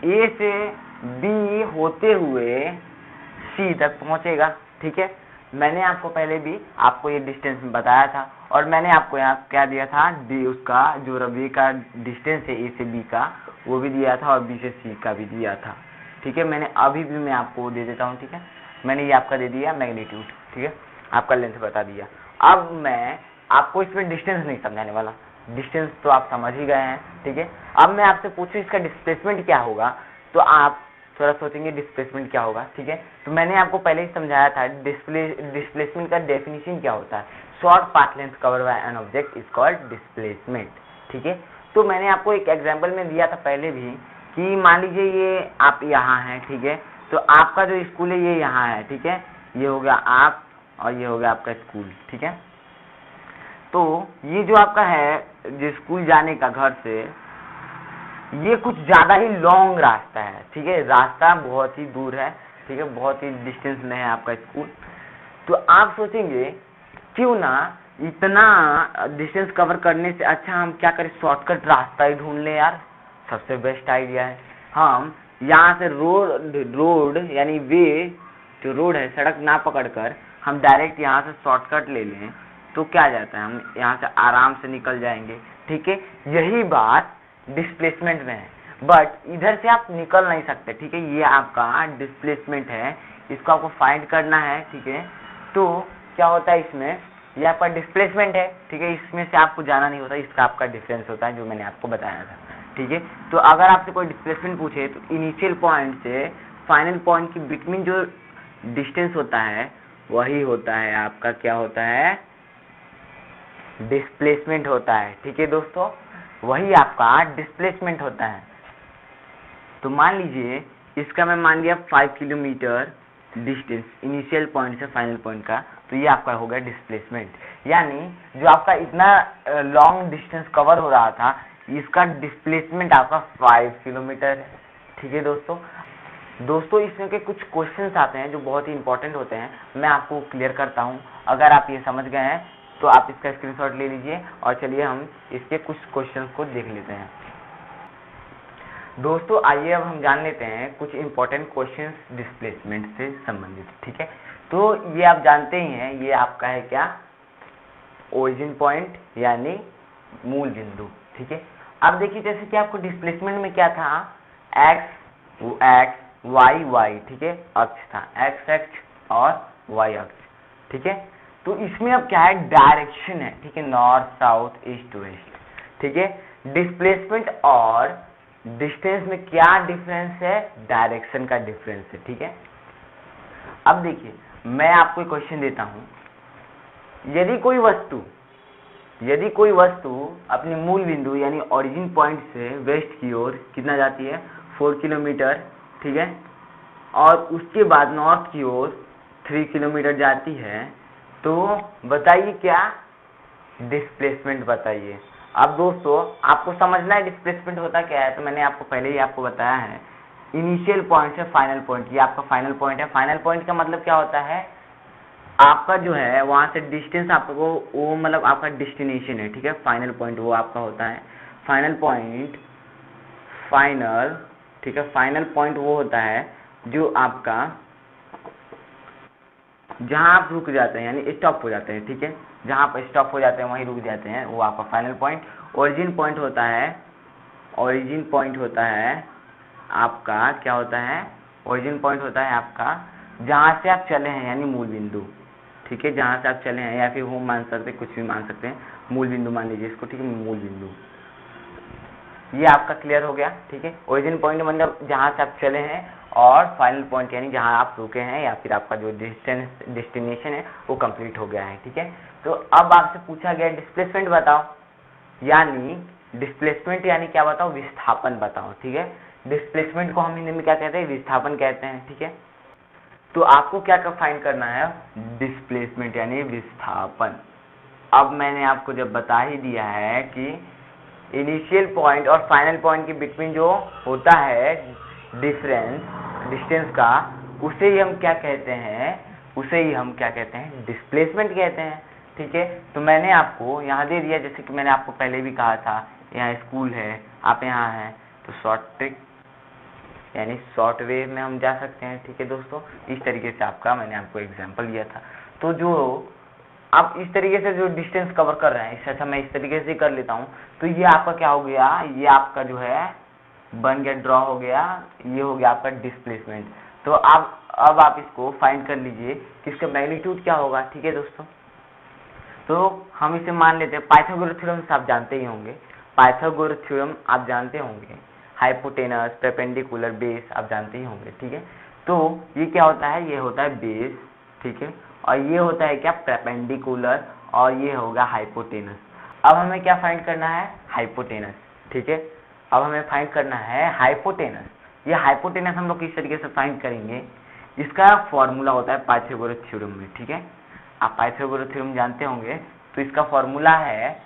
Speaker 1: ए से बी होते हुए सी तक पहुँचेगा, ठीक है। मैंने आपको पहले भी आपको ये डिस्टेंस बताया था और मैंने आपको यहाँ क्या दिया था, उसका जो रवि का डिस्टेंस है ए से बी का वो भी दिया था और बी से सी का भी दिया था। ठीक है, मैंने अभी भी मैं आपको दे देता हूँ। ठीक है, मैंने ये आपका दे दिया मैग्नीट्यूड। ठीक है, आपका लेंथ बता दिया। अब मैं आपको इसमें डिस्टेंस नहीं समझाने वाला, डिस्टेंस तो आप समझ ही गए हैं। ठीक है, अब मैं आपसे पूछूं इसका डिस्प्लेसमेंट क्या होगा, तो आप थोड़ा सोचेंगे डिस्प्लेसमेंट क्या होगा। ठीक है, तो मैंने आपको पहले ही समझाया था डिस्प्लेसमेंट का डेफिनेशन क्या होता है। Short path length cover by an object is called displacement. ठीक है, तो मैंने आपको एक एग्जांपल में दिया था पहले भी कि मान लीजिए ये आप यहाँ हैं। ठीक है, तो आपका जो स्कूल है ये यहाँ है। ठीक है, ये हो गया आप और ये हो गया आपका स्कूल। ठीक है, तो ये जो आपका है जो स्कूल जाने का घर से, ये कुछ ज्यादा ही लॉन्ग रास्ता है। ठीक है, रास्ता बहुत ही दूर है। ठीक है, बहुत ही डिस्टेंस में है आपका स्कूल। तो आप सोचेंगे क्यों ना इतना डिस्टेंस कवर करने से अच्छा हम क्या करें, शॉर्टकट रास्ता ही ढूंढ लें यार, सबसे बेस्ट आइडिया है। हम यहाँ से रोड यानी वे जो रोड है, सड़क ना पकड़कर हम डायरेक्ट यहाँ से शॉर्टकट ले लें तो क्या जाता है, हम यहाँ से आराम से निकल जाएंगे। ठीक है, यही बात डिस्प्लेसमेंट में है, बट इधर से आप निकल नहीं सकते। ठीक है, ये आपका डिस्प्लेसमेंट है, इसको आपको फाइंड करना है। ठीक है, तो क्या होता है इसमें, ये आपका डिस्प्लेसमेंट है। ठीक है, इसमें से आपको जाना नहीं होता, इसका आपका डिफरेंस होता है जो मैंने आपको बताया था। ठीक है, तो अगर आपसे कोई डिस्प्लेसमेंट पूछे तो इनिशियल पॉइंट से फाइनल पॉइंट की बिटवीन जो डिस्टेंस होता है वही होता है आपका क्या होता है, डिस्प्लेसमेंट होता है। ठीक है दोस्तों, वही आपका डिस्प्लेसमेंट होता है। तो मान लीजिए इसका मैं मान लिया 5 किलोमीटर डिस्टेंस इनिशियल पॉइंट से फाइनल पॉइंट का, तो ये आपका हो गया डिस्प्लेसमेंट। यानी जो आपका इतना लॉन्ग डिस्टेंस कवर हो रहा था, इसका डिस्प्लेसमेंट आपका 5 किलोमीटर है। ठीक है दोस्तों, इसमें के कुछ क्वेश्चंस आते हैं जो बहुत ही इंपॉर्टेंट होते हैं, मैं आपको क्लियर करता हूं। अगर आप ये समझ गए हैं तो आप इसका स्क्रीनशॉट ले लीजिए और चलिए हम इसके कुछ क्वेश्चंस को देख लेते हैं। दोस्तों आइए अब हम जान लेते हैं कुछ इंपॉर्टेंट क्वेश्चंस डिस्प्लेसमेंट से संबंधित। ठीक है, तो ये आप जानते ही हैं, ये आपका है क्या, ओरिजिन पॉइंट यानी मूल बिंदु। ठीक है, अब देखिए जैसे कि आपको डिस्प्लेसमेंट में क्या था, एक्स वाई। ठीक है, अक्ष था, एक्स और वाई अक्ष। ठीक है, तो इसमें अब क्या है, डायरेक्शन है। ठीक है, नॉर्थ साउथ ईस्ट वेस्ट। ठीक है, डिस्प्लेसमेंट और डिस्टेंस में क्या डिफरेंस है, डायरेक्शन का डिफरेंस है। ठीक है, अब देखिए मैं आपको एक क्वेश्चन देता हूं, यदि कोई वस्तु अपनी मूल बिंदु यानी ओरिजिन पॉइंट से वेस्ट की ओर कितना जाती है, 4 किलोमीटर। ठीक है, और उसके बाद नॉर्थ की ओर 3 किलोमीटर जाती है, तो बताइए क्या डिस्प्लेसमेंट बताइए। अब दोस्तों आपको समझना है डिस्प्लेसमेंट होता क्या है, तो मैंने आपको पहले ही आपको बताया है, इनिशियल पॉइंट से फाइनल पॉइंट, ये आपका फाइनल पॉइंट है। फाइनल पॉइंट का मतलब क्या होता है, आपका जो है वहां से डिस्टेंस आपको वो मतलब आपका डेस्टिनेशन है। ठीक है, फाइनल पॉइंट वो आपका होता है फाइनल पॉइंट, फाइनल। ठीक है, फाइनल पॉइंट वो होता है जो आपका जहां आप रुक जाते हैं यानी स्टॉप हो जाते हैं। ठीक है, जहां आप स्टॉप हो जाते हैं वहीं रुक जाते हैं, वो आपका फाइनल पॉइंट। ओरिजिन पॉइंट होता है आपका क्या होता है, ओरिजिन पॉइंट होता है आपका जहां से आप चले हैं यानी मूल बिंदु। ठीक है, जहां से आप चले हैं या फिर होम मान सकते हैं, कुछ भी मान सकते हैं, मूल बिंदु मान लीजिए इसको। ठीक है, मूल बिंदु ये आपका क्लियर हो गया। ठीक है, ओरिजिन पॉइंट मतलब जहां से आप चले हैं, और फाइनल पॉइंट यानी जहां आप रुके हैं या फिर आपका जो डेस्टिनेशन है वो कंप्लीट हो गया है। ठीक है, तो अब आपसे पूछा गया डिस्प्लेसमेंट बताओ, यानी डिस्प्लेसमेंट यानी क्या बताओ, विस्थापन बताओ। ठीक है, डिस्प्लेसमेंट को हम हिंदी में क्या कहते हैं, विस्थापन कहते हैं। ठीक है, तो आपको क्या फाइंड करना है, डिस्प्लेसमेंट यानी विस्थापन। अब मैंने आपको जब बता ही दिया है कि इनिशियल पॉइंट और फाइनल पॉइंट के बिटवीन जो होता है डिस्टेंस का, उसे ही हम क्या कहते हैं, डिस्प्लेसमेंट कहते हैं। ठीक है, तो मैंने आपको यहाँ दे दिया, जैसे कि मैंने आपको पहले भी कहा था, यहाँ स्कूल है, आप यहाँ हैं, तो शॉर्ट ट्रिक यानी शॉर्ट वे में हम जा सकते हैं। ठीक है दोस्तों, इस तरीके से मैंने आपको एग्जांपल दिया था। तो जो आप इस तरीके से जो डिस्टेंस कवर कर रहे हैं, इससे अच्छा मैं इस तरीके से कर लेता हूँ। तो ये आपका क्या हो गया, ये आपका जो है बन गया, ड्रॉ हो गया, ये हो गया आपका डिस्प्लेसमेंट। तो अब आप इसको फाइंड कर लीजिए कि इसका मैग्नीट्यूड क्या होगा। ठीक है दोस्तों, तो हम इसे मान लेते हैं पाइथागोरस थ्योरम से आप जानते ही होंगे, पाइथागोरस थ्योरम आप जानते होंगे, हाइपोटेनस, परपेंडिकुलर, बेस आप जानते ही होंगे। ठीक है, तो ये क्या होता है, ये होता है बेस, ठीक है, और ये होता है क्या, परपेंडिकुलर, और ये होगा हाइपोटेनस। अब हमें क्या फाइंड करना है, हाइपोटेनस। ठीक है, अब हमें फाइंड करना है हाइपोटेनस। ये हाइपोटेनस हम लोग किस तरीके से फाइंड करेंगे, इसका फॉर्मूला होता है पाइथागोरस थ्योरम में। ठीक है, आप पाइथागोरस थ्योरम जानते होंगे, तो इसका फॉर्मूला है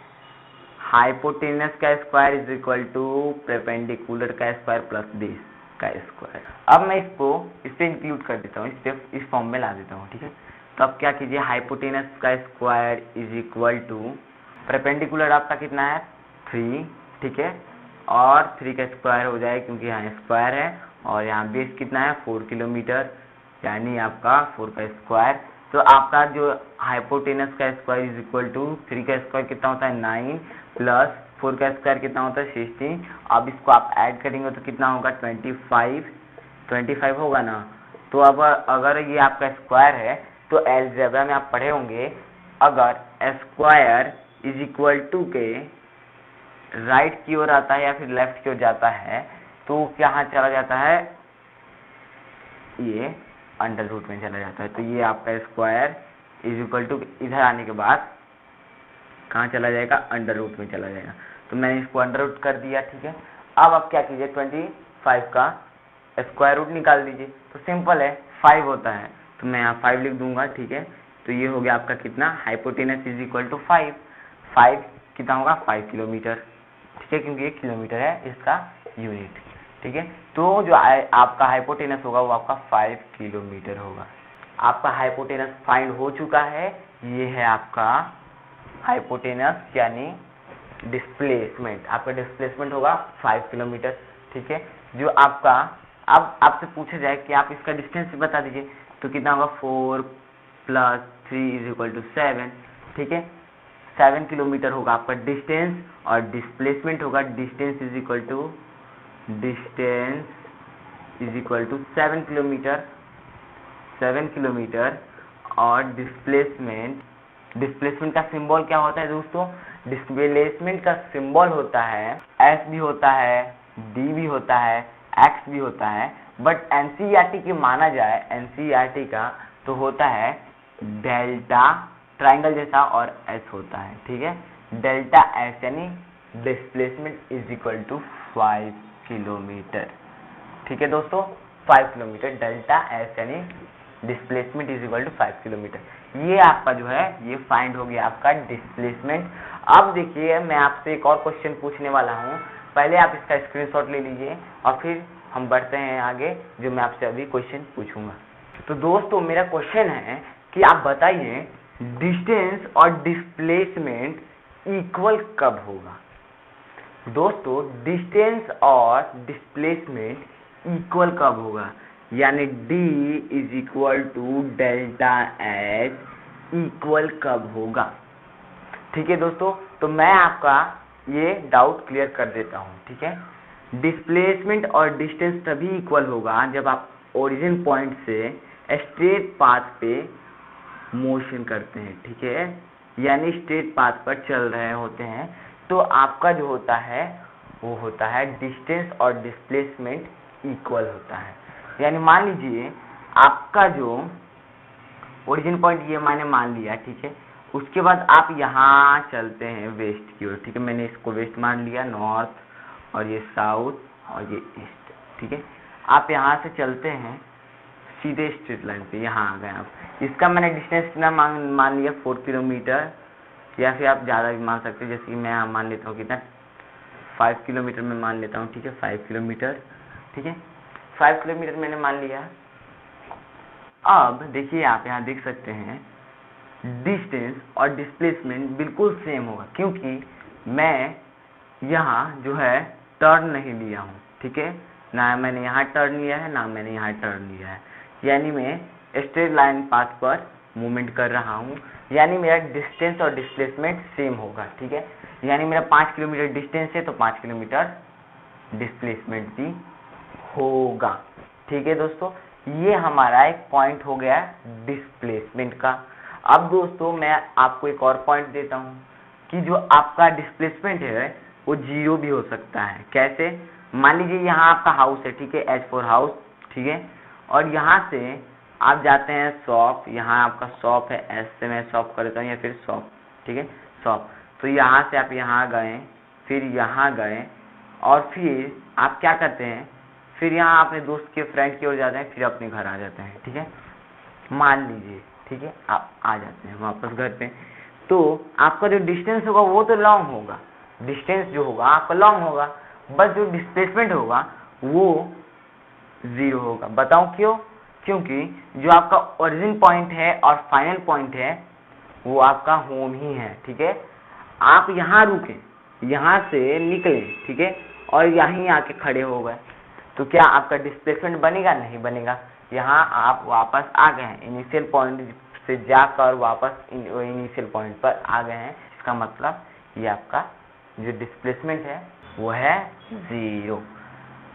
Speaker 1: हाइपोटेनस का square is equal to perpendicular का स्क्वायर प्लस बेस का स्क्वायर। अब मैं इसको इस पे इंक्लूड कर देता हूँ, इस फॉर्म में ला देता हूँ। ठीक है, तो अब क्या कीजिए, हाइपोटेनस का square is equal to perpendicular आपका कितना है 3, ठीक है, और 3 का स्क्वायर हो जाए क्योंकि यहाँ स्क्वायर है, और यहाँ बेस कितना है 4 किलोमीटर, यानी आपका 4 का स्क्वायर। तो आपका जो हाइपोटेनस का स्क्वायर इज इक्वल टू 3 का स्क्वायर कितना होता है 9 प्लस 4 का स्क्वायर कितना होता है 16। अब इसको आप ऐड करेंगे तो कितना होगा 25 होगा ना। तो अब अगर ये आपका स्क्वायर है तो अलजेब्रा में आप पढ़े होंगे, अगर स्क्वायर इज इक्वल टू के राइट की ओर आता है या फिर लेफ्ट की ओर जाता है तो कहाँ चला जाता है, ये अंडर रूट में चला जाता है। तो ये आपका स्क्वायर इज इक्वल टू इधर आने के बाद कहाँ चला जाएगा, अंडर रूट में चला जाएगा। तो मैंने इसको अंडर रूट कर दिया। ठीक है, अब आप क्या कीजिए 25 का स्क्वायर रूट निकाल दीजिए। तो सिंपल है, 5 होता है, तो मैं यहाँ 5 लिख दूंगा। ठीक है, तो ये हो गया आपका कितना, हाइपोटेनस इज इक्वल टू 5 कितना होगा 5 किलोमीटर। ठीक है, क्योंकि 1 किलोमीटर है इसका यूनिट। ठीक है, तो जो आपका हाइपोटेनस होगा वो आपका 5 किलोमीटर होगा। आपका हाइपोटेनस फाइंड हो चुका है, ये है आपका हाइपोटेनस यानी डिस्प्लेसमेंट। आपका डिस्प्लेसमेंट होगा 5 किलोमीटर। ठीक है, जो आपका अब आपसे पूछा जाए कि आप इसका डिस्टेंस बता दीजिए, तो कितना होगा 4 प्लस 3 इज इक्वल टू 7। ठीक है, 7 किलोमीटर होगा आपका डिस्टेंस, और डिस्प्लेसमेंट होगा distance is equal to 7 kilometre, और डिस्प्लेसमेंट का सिंबल क्या होता है दोस्तों, डिस्प्लेसमेंट का सिंबल होता है S भी होता है, D भी होता है, X भी होता है, बट एनसीईआरटी की माना जाए, एनसीईआरटी का तो होता है डेल्टा ट्राइंगल जैसा, और S होता है। ठीक है, डेल्टा S यानी displacement is equal to 5 kilometre. ठीक है दोस्तों, 5 किलोमीटर, डेल्टा S यानी displacement is equal to 5 kilometre. ये आपका जो है ये फाइंड हो गया आपका डिस्प्लेसमेंट। अब देखिए मैं आपसे एक और क्वेश्चन पूछने वाला हूँ, पहले आप इसका स्क्रीनशॉट ले लीजिए और फिर हम बढ़ते हैं आगे, जो मैं आपसे अभी क्वेश्चन पूछूंगा। तो दोस्तों मेरा क्वेश्चन है कि आप बताइए डिस्टेंस और डिस्प्लेसमेंट इक्वल कब होगा। दोस्तों डिस्टेंस और डिस्प्लेसमेंट इक्वल कब होगा, यानी D is equal to delta H equal कब होगा। ठीक है दोस्तों, तो मैं आपका ये डाउट क्लियर कर देता हूँ। ठीक है, डिस्प्लेसमेंट और डिस्टेंस तभी इक्वल होगा जब आप ओरिजिन पॉइंट से स्ट्रेट पाथ पे मोशन करते हैं। ठीक है, यानी स्ट्रेट पाथ पर चल रहे होते हैं, तो आपका जो होता है वो होता है डिस्टेंस और डिस्प्लेसमेंट इक्वल होता है। यानी मान लीजिए आपका जो ओरिजिन पॉइंट ये मैंने मान लिया, ठीक है, उसके बाद आप यहाँ चलते हैं वेस्ट की ओर। ठीक है, मैंने इसको वेस्ट मान लिया, नॉर्थ और ये साउथ और ये ईस्ट। ठीक है, आप यहाँ से चलते हैं सीधे स्ट्रेट लाइन पे, यहाँ आ गए आप। इसका मैंने डिस्टेंस कितना मान लिया 4 किलोमीटर, या फिर आप ज़्यादा भी मान सकते हैं, जैसे कि मैं यहाँ मान लेता हूँ कितना 5 किलोमीटर में मान लेता हूँ। ठीक है, 5 किलोमीटर। ठीक है, 5 किलोमीटर मैंने मान लिया। अब देखिए आप यहाँ देख सकते हैं डिस्टेंस और डिस्प्लेसमेंट बिल्कुल सेम होगा, क्योंकि मैं यहाँ जो है टर्न नहीं लिया हूँ। ठीक है, ना मैंने यहाँ टर्न लिया है ना मैंने यहाँ टर्न लिया है, यानी मैं स्ट्रेट लाइन पाथ पर मूवमेंट कर रहा हूँ, यानी मेरा डिस्टेंस और डिस्प्लेसमेंट सेम होगा, ठीक है। यानी मेरा 5 किलोमीटर डिस्टेंस है तो 5 किलोमीटर डिस्प्लेसमेंट भी होगा, ठीक है दोस्तों। ये हमारा एक पॉइंट हो गया डिस्प्लेसमेंट का। अब दोस्तों मैं आपको एक और पॉइंट देता हूँ कि जो आपका डिस्प्लेसमेंट है वो 0 भी हो सकता है। कैसे? मान लीजिए यहाँ आपका हाउस है, ठीक है, एज फॉर हाउस, ठीक है, और यहाँ से आप जाते हैं शॉप, यहाँ आपका शॉप है, एस से मैं शॉप करता हूँ या फिर शॉप, ठीक है, शॉप। तो यहाँ से आप यहाँ गए, फिर यहाँ गए, और फिर आप क्या करते हैं, फिर यहाँ अपने दोस्त के फ्रेंड की ओर जाते हैं, फिर अपने घर आ जाते हैं, ठीक है, मान लीजिए, ठीक है, आप आ जाते हैं वापस घर पे। तो आपका जो डिस्टेंस होगा वो तो लॉन्ग होगा, डिस्टेंस जो होगा आपका लॉन्ग होगा, बस जो डिस्प्लेसमेंट होगा वो 0 होगा। बताऊं क्यों? क्योंकि जो आपका ओरिजिन पॉइंट है और फाइनल पॉइंट है वो आपका होम ही है, ठीक है। आप यहाँ रुके, यहाँ से निकले, ठीक है, और यहीं आके खड़े हो गए, तो क्या आपका डिस्प्लेसमेंट बनेगा? नहीं बनेगा। यहाँ आप वापस आ गए हैं, इनिशियल पॉइंट से जाकर वापस इनिशियल पॉइंट पर आ गए हैं, इसका मतलब ये आपका जो डिस्प्लेसमेंट है वो है 0।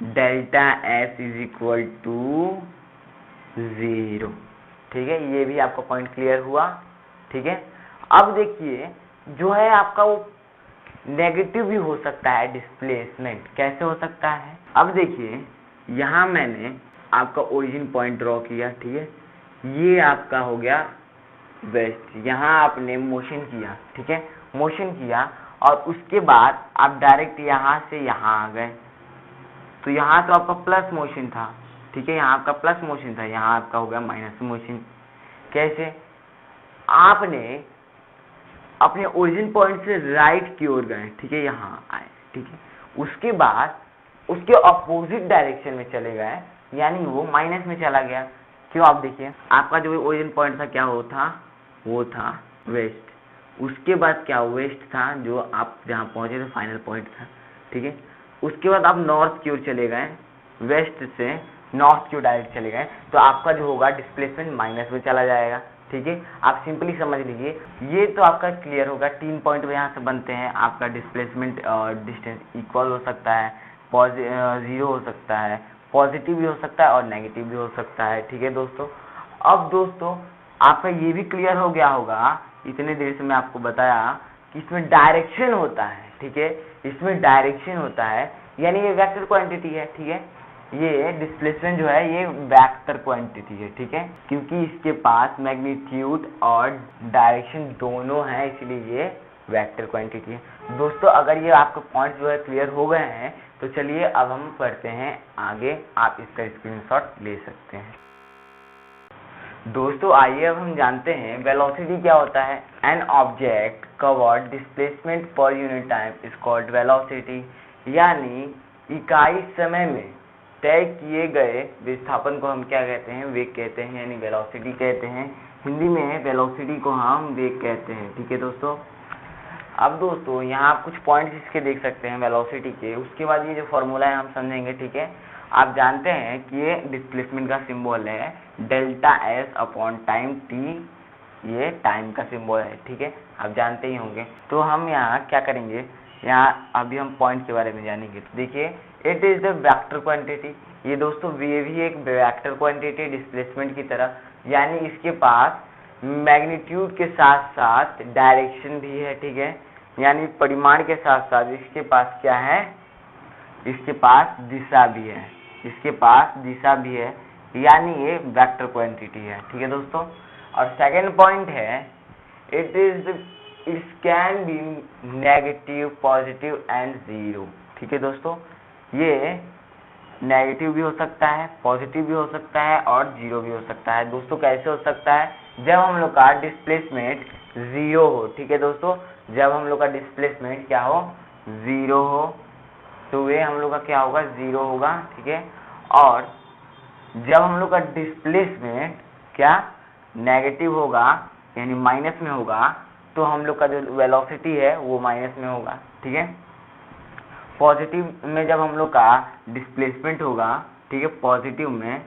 Speaker 1: Delta S is equal to 0, ठीक है। ये भी आपका पॉइंट क्लियर हुआ, ठीक है। अब देखिए जो है आपका वो नेगेटिव भी हो सकता है डिस्प्लेसमेंट। कैसे हो सकता है? अब देखिए यहाँ मैंने आपका ओरिजिन पॉइंट ड्रॉ किया, ठीक है, ये आपका हो गया वेस्ट, यहाँ आपने मोशन किया, ठीक है, मोशन किया, और उसके बाद आप डायरेक्ट यहाँ से यहाँ आ गए, तो यहाँ तो आपका प्लस मोशन था, ठीक है, यहाँ आपका प्लस मोशन था, यहाँ आपका हो गया माइनस मोशन। कैसे? आपने अपने ओरिजिन पॉइंट से राइट की ओर गए, ठीक है, यहाँ आए, ठीक है, उसके बाद उसके अपोजिट डायरेक्शन में चले गए, यानी वो माइनस में चला गया। क्यों? आप देखिए आपका जो ओरिजिन पॉइंट था क्या वो था वेस्ट, उसके बाद क्या वेस्ट था, जो आप जहाँ पहुंचे थे फाइनल पॉइंट था, ठीक है, उसके बाद आप नॉर्थ की ओर चले गए, वेस्ट से नॉर्थ की ओर डायरेक्ट चले गए, तो आपका जो होगा डिस्प्लेसमेंट माइनस में चला जाएगा, ठीक है। आप सिंपली समझ लीजिए, ये तो आपका क्लियर होगा। 3 पॉइंट यहाँ से बनते हैं, आपका डिस्प्लेसमेंट और डिस्टेंस इक्वल हो सकता है, 0 हो सकता है, पॉजिटिव भी हो सकता है और नेगेटिव भी हो सकता है, ठीक है दोस्तों। अब दोस्तों आपका ये भी क्लियर हो गया होगा, इतने देर से मैं आपको बताया कि इसमें डायरेक्शन होता है, ठीक है, इसमें डायरेक्शन होता है, यानी ये वेक्टर क्वांटिटी है, ठीक है, ये डिस्प्लेसमेंट जो है ये वेक्टर क्वांटिटी है, ठीक है, क्योंकि इसके पास मैग्नीट्यूड और डायरेक्शन दोनों है, इसलिए ये वेक्टर क्वांटिटी है। दोस्तों अगर ये आपके पॉइंट जो है क्लियर हो गए हैं तो चलिए अब हम पढ़ते हैं आगे, आप इसका स्क्रीनशॉट ले सकते हैं। दोस्तों आइए अब हम जानते हैं वेलोसिटी क्या होता है। An object covered displacement per unit time is called velocity, यानी इकाई समय में तय किए गए विस्थापन को हम क्या कहते हैं? वेग कहते हैं, यानी वेलोसिटी कहते हैं। हिंदी में वेलोसिटी को हम वेग कहते हैं, ठीक है दोस्तों। अब दोस्तों यहाँ आप कुछ पॉइंट्स इसके देख सकते हैं वेलोसिटी के, उसके बाद ये जो फॉर्मूला है हम समझेंगे, ठीक है। आप जानते हैं कि ये डिस्प्लेसमेंट का सिंबल है delta S upon time T, ये टाइम का सिंबल है, ठीक है, आप जानते ही होंगे। तो हम यहाँ क्या करेंगे, यहाँ अभी हम पॉइंट के बारे में जानेंगे। तो देखिए it is the vector quantity, ये दोस्तों ये भी एक वेक्टर क्वांटिटी डिस्प्लेसमेंट की तरह, यानी इसके पास मैग्नीट्यूड के साथ साथ डायरेक्शन भी है, ठीक है, यानी परिमाण के साथ साथ इसके पास क्या है, इसके पास दिशा भी है, इसके पास दिशा भी है, यानी ये वेक्टर क्वांटिटी है, ठीक है दोस्तों। और सेकंड पॉइंट है it can be negative, positive and zero, ठीक है दोस्तों। ये नेगेटिव भी हो सकता है, पॉजिटिव भी हो सकता है और जीरो भी हो सकता है। दोस्तों कैसे हो सकता है? जब हम लोग का डिस्प्लेसमेंट 0 हो, ठीक है दोस्तों, जब हम लोग का डिस्प्लेसमेंट क्या हो, 0 हो, तो वे हम लोग का क्या होगा, 0 होगा, ठीक है। और जब हम लोग का डिस्प्लेसमेंट क्या नेगेटिव होगा, यानी माइनस में होगा, तो हम लोग का जो वेलोसिटी है वो माइनस में होगा, ठीक है। पॉजिटिव में जब हम लोग का डिस्प्लेसमेंट होगा, ठीक है, पॉजिटिव में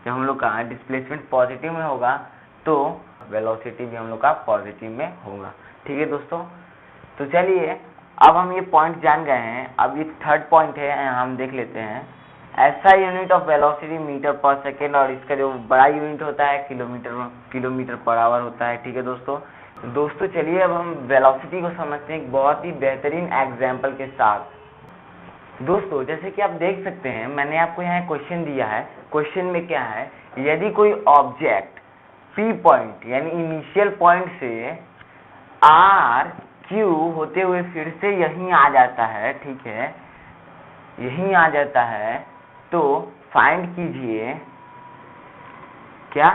Speaker 1: जब हम लोग का डिस्प्लेसमेंट पॉजिटिव में होगा, तो वेलोसिटी भी हम लोग का पॉजिटिव में होगा। ठीक है दोस्तों, तो चलिए अब हम ये पॉइंट जान गए हैं। अब ये थर्ड पॉइंट है, हम देख लेते हैं। ऐसा यूनिट ऑफ वेलोसिटी मीटर पर सेकेंड, और इसका जो बड़ा यूनिट होता है किलोमीटर पर आवर होता है। ठीक है दोस्तों चलिए अब हम वेलोसिटी को समझते हैं एक बहुत ही बेहतरीन एग्जाम्पल के साथ। दोस्तों जैसे कि आप देख सकते हैं, मैंने आपको यहाँ क्वेश्चन दिया है। क्वेश्चन में क्या है, यदि कोई ऑब्जेक्ट P पॉइंट यानी इनिशियल पॉइंट से R Q होते हुए फिर से यहीं आ जाता है, ठीक है, यहीं आ जाता है, तो फाइंड कीजिए क्या,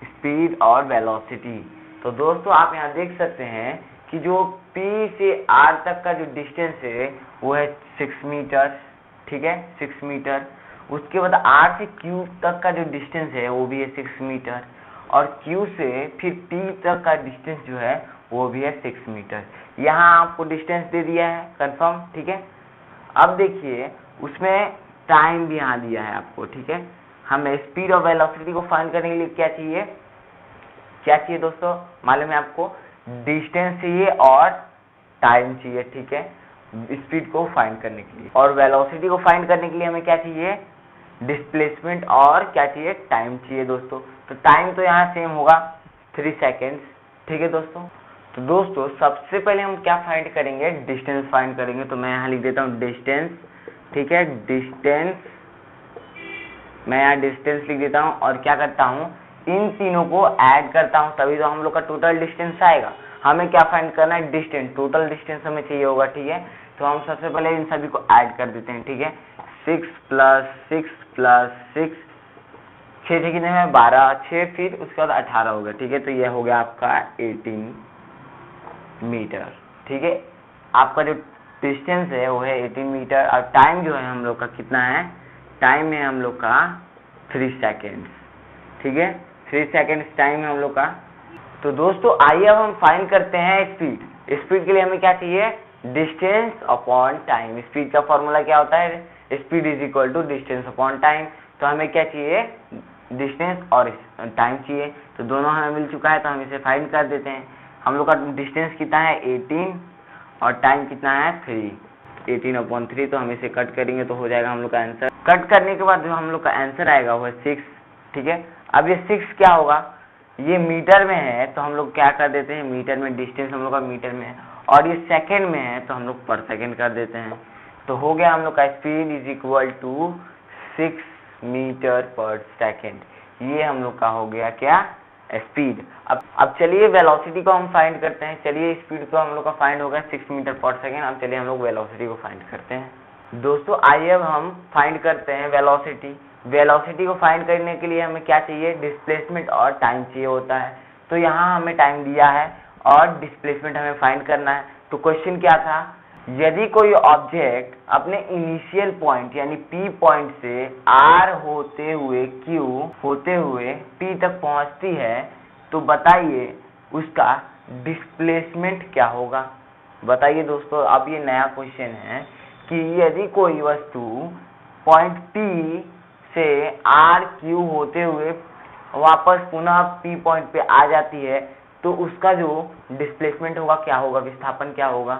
Speaker 1: स्पीड और वेलोसिटी। तो दोस्तों आप यहाँ देख सकते हैं कि जो P से R तक का जो डिस्टेंस है वो है 6 मीटर, ठीक है, 6 मीटर। उसके बाद R से Q तक का जो डिस्टेंस है वो भी है 6 मीटर, और Q से फिर P तक का डिस्टेंस जो है वो भी है 6 मीटर। यहाँ आपको डिस्टेंस दे दिया है कंफर्म, ठीक है। अब देखिए उसमें टाइम भी यहाँ दिया है आपको, ठीक है। हमें स्पीड और वेलोसिटी को फाइंड करने के लिए क्या चाहिए दोस्तों, मालूम है आपको, डिस्टेंस चाहिए और टाइम चाहिए, ठीक है, स्पीड को फाइंड करने के लिए। और वेलोसिटी को फाइंड करने के लिए हमें क्या चाहिए, डिस्प्लेसमेंट, और क्या चाहिए, टाइम चाहिए दोस्तों। तो टाइम तो यहाँ सेम होगा 3 सेकेंड्स, ठीक है दोस्तों। तो दोस्तों सबसे पहले हम क्या फाइंड करेंगे, डिस्टेंस फाइंड करेंगे। तो मैं यहाँ लिख देता हूँ डिस्टेंस, ठीक है, डिस्टेंस, मैं यहाँ डिस्टेंस लिख देता हूँ, और क्या करता हूँ, इन तीनों को ऐड करता हूँ, तभी तो हम लोग का टोटल डिस्टेंस आएगा। हमें क्या फाइंड करना है, डिस्टेंस, टोटल डिस्टेंस हमें चाहिए होगा, ठीक है। तो हम सबसे पहले इन सभी को ऐड कर देते हैं, ठीक है। 6 + 6 + 6, 6 से कितने में 12, 6 फिर उसके बाद 18 हो गया, ठीक है। तो ये हो गया आपका 18 मीटर, ठीक है। आपका जो डिस्टेंस है वो है 18 मीटर, और टाइम जो है हम लोग का कितना है, टाइम है हम लोग का 3 सेकेंड्स, ठीक है, 3 सेकेंड्स टाइम है हम लोग का। तो दोस्तों आइए अब हम फाइंड करते हैं स्पीड। स्पीड के लिए हमें क्या चाहिए, डिस्टेंस अपॉन टाइम। स्पीड का फॉर्मूला क्या होता है, स्पीड = डिस्टेंस अपॉन टाइम। तो हमें क्या चाहिए, डिस्टेंस और टाइम चाहिए। तो दोनों हमें मिल चुका है, तो हम इसे फाइंड कर देते हैं। हम लोग का डिस्टेंस कितना है 18, और टाइम कितना है 3, 18/3। तो हम इसे कट करेंगे तो हो जाएगा हम लोग का आंसर। कट करने के बाद जो हम लोग का आंसर आएगा वो है 6, ठीक है। अब ये 6 क्या होगा, ये मीटर में है तो हम लोग क्या कर देते हैं, मीटर में, डिस्टेंस हम लोग का मीटर में है, और ये सेकेंड में है तो हम लोग पर सेकेंड कर देते हैं। तो हो गया हम लोग का स्पीड = 6 मीटर/सेकेंड। ये हम लोग का हो गया क्या, स्पीड। अब चलिए वेलोसिटी को हम फाइंड करते हैं। चलिए स्पीड को हम लोग का फाइंड होगा 6 मीटर/सेकेंड। अब चलिए हम लोग वेलोसिटी को फाइंड करते हैं। दोस्तों आइए अब हम फाइंड करते हैं वेलोसिटी। वेलोसिटी को फाइंड करने के लिए हमें क्या चाहिए, डिस्प्लेसमेंट और टाइम चाहिए होता है। तो यहाँ हमें टाइम दिया है और डिस्प्लेसमेंट हमें फाइंड करना है। तो क्वेश्चन क्या था, यदि कोई ऑब्जेक्ट अपने इनिशियल पॉइंट यानी P पॉइंट से R होते हुए Q होते हुए P तक पहुंचती है, तो बताइए उसका डिस्प्लेसमेंट क्या होगा। बताइए दोस्तों, अब ये नया क्वेश्चन है कि यदि कोई वस्तु पॉइंट P से R Q होते हुए वापस पुनः P पॉइंट पे आ जाती है, तो उसका जो डिस्प्लेसमेंट होगा क्या होगा, विस्थापन क्या होगा।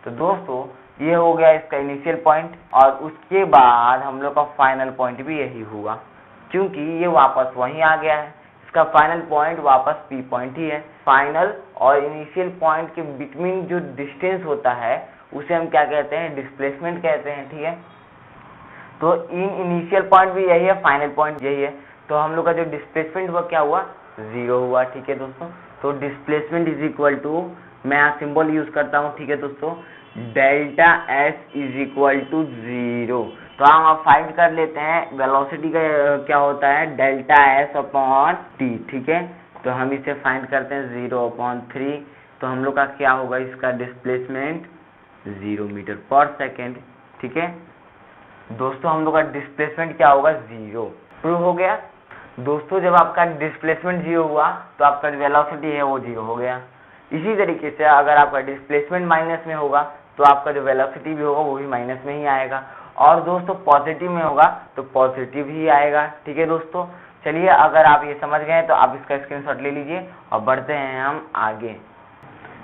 Speaker 1: तो दोस्तों ये हो गया इसका इनिशियल पॉइंट, और उसके बाद हम लोग का फाइनल पॉइंट भी यही हुआ, क्योंकि ये वापस वहीं आ गया है। इसका फाइनल पॉइंट वापस P पॉइंट ही है। फाइनल और इनिशियल पॉइंट के बिटवीन जो डिस्टेंस होता है उसे हम क्या कहते हैं, डिस्प्लेसमेंट कहते हैं, ठीक है। तो इनिशियल पॉइंट भी यही है, फाइनल पॉइंट यही है। तो हम लोग का जो डिस्प्लेसमेंट हुआ क्या हुआ, 0 हुआ, ठीक है दोस्तों। तो डिस्प्लेसमेंट = मैं यहाँ सिंबल यूज करता हूँ, ठीक है दोस्तों, ΔS = 0। तो हम अब फाइंड कर लेते हैं वेलोसिटी का क्या होता है, ΔS/T, ठीक है। तो हम इसे फाइंड करते हैं 0/3। तो हम लोग का क्या होगा, इसका डिस्प्लेसमेंट 0 मीटर/सेकेंड, ठीक है दोस्तों। हम लोग का डिस्प्लेसमेंट क्या होगा, 0। प्रूव हो गया दोस्तों। जब आपका डिस्प्लेसमेंट 0 हुआ तो आपका जो वेलोसिटी है वो 0 हो गया। इसी तरीके से अगर आपका डिस्प्लेसमेंट माइनस में होगा तो आपका जो वेलोसिटी भी होगा वो भी माइनस में ही आएगा, और दोस्तों पॉजिटिव में होगा तो पॉजिटिव ही आएगा, ठीक है दोस्तों। चलिए, अगर आप ये समझ गए तो आप इसका स्क्रीनशॉट ले लीजिए और बढ़ते हैं हम आगे।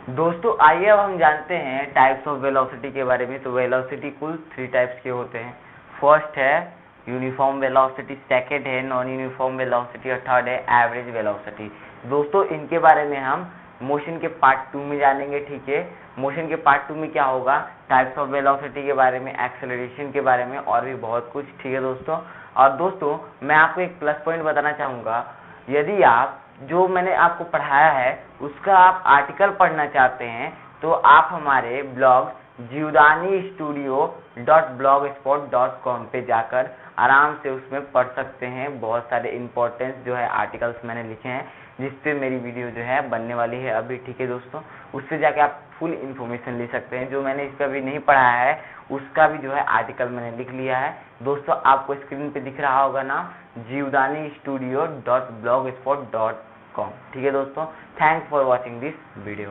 Speaker 1: दोस्तों आइए अब हम जानते हैं टाइप्स ऑफ वेलोसिटी के बारे में। तो वेलोसिटी कुल 3 टाइप्स के होते हैं। फर्स्ट है यूनिफॉर्म वेलोसिटी, सेकंड है नॉन यूनिफॉर्म वेलोसिटी और थर्ड है एवरेज वेलोसिटी। दोस्तों इनके बारे में हम मोशन के पार्ट 2 में जानेंगे, ठीक है। मोशन के पार्ट 2 में क्या होगा, टाइप्स ऑफ वेलोसिटी के बारे में, एक्सेलरेशन के बारे में और भी बहुत कुछ, ठीक है दोस्तों। और दोस्तों मैं आपको एक प्लस पॉइंट बताना चाहूँगा, यदि आप जो मैंने आपको पढ़ाया है उसका आप आर्टिकल पढ़ना चाहते हैं तो आप हमारे ब्लॉग jiudanistudio.blogspot.com पे जाकर आराम से उसमें पढ़ सकते हैं। बहुत सारे इंपॉर्टेंस जो है आर्टिकल्स मैंने लिखे हैं जिस पे मेरी वीडियो जो है बनने वाली है अभी, ठीक है दोस्तों। उससे जाके आप फुल इन्फॉर्मेशन ले सकते हैं। जो मैंने इसका भी नहीं पढ़ाया है उसका भी जो है आर्टिकल मैंने लिख लिया है दोस्तों। आपको स्क्रीन पे दिख रहा होगा ना, jiudanistudio.blogspot.com, ठीक है दोस्तों। Thanks for watching this video.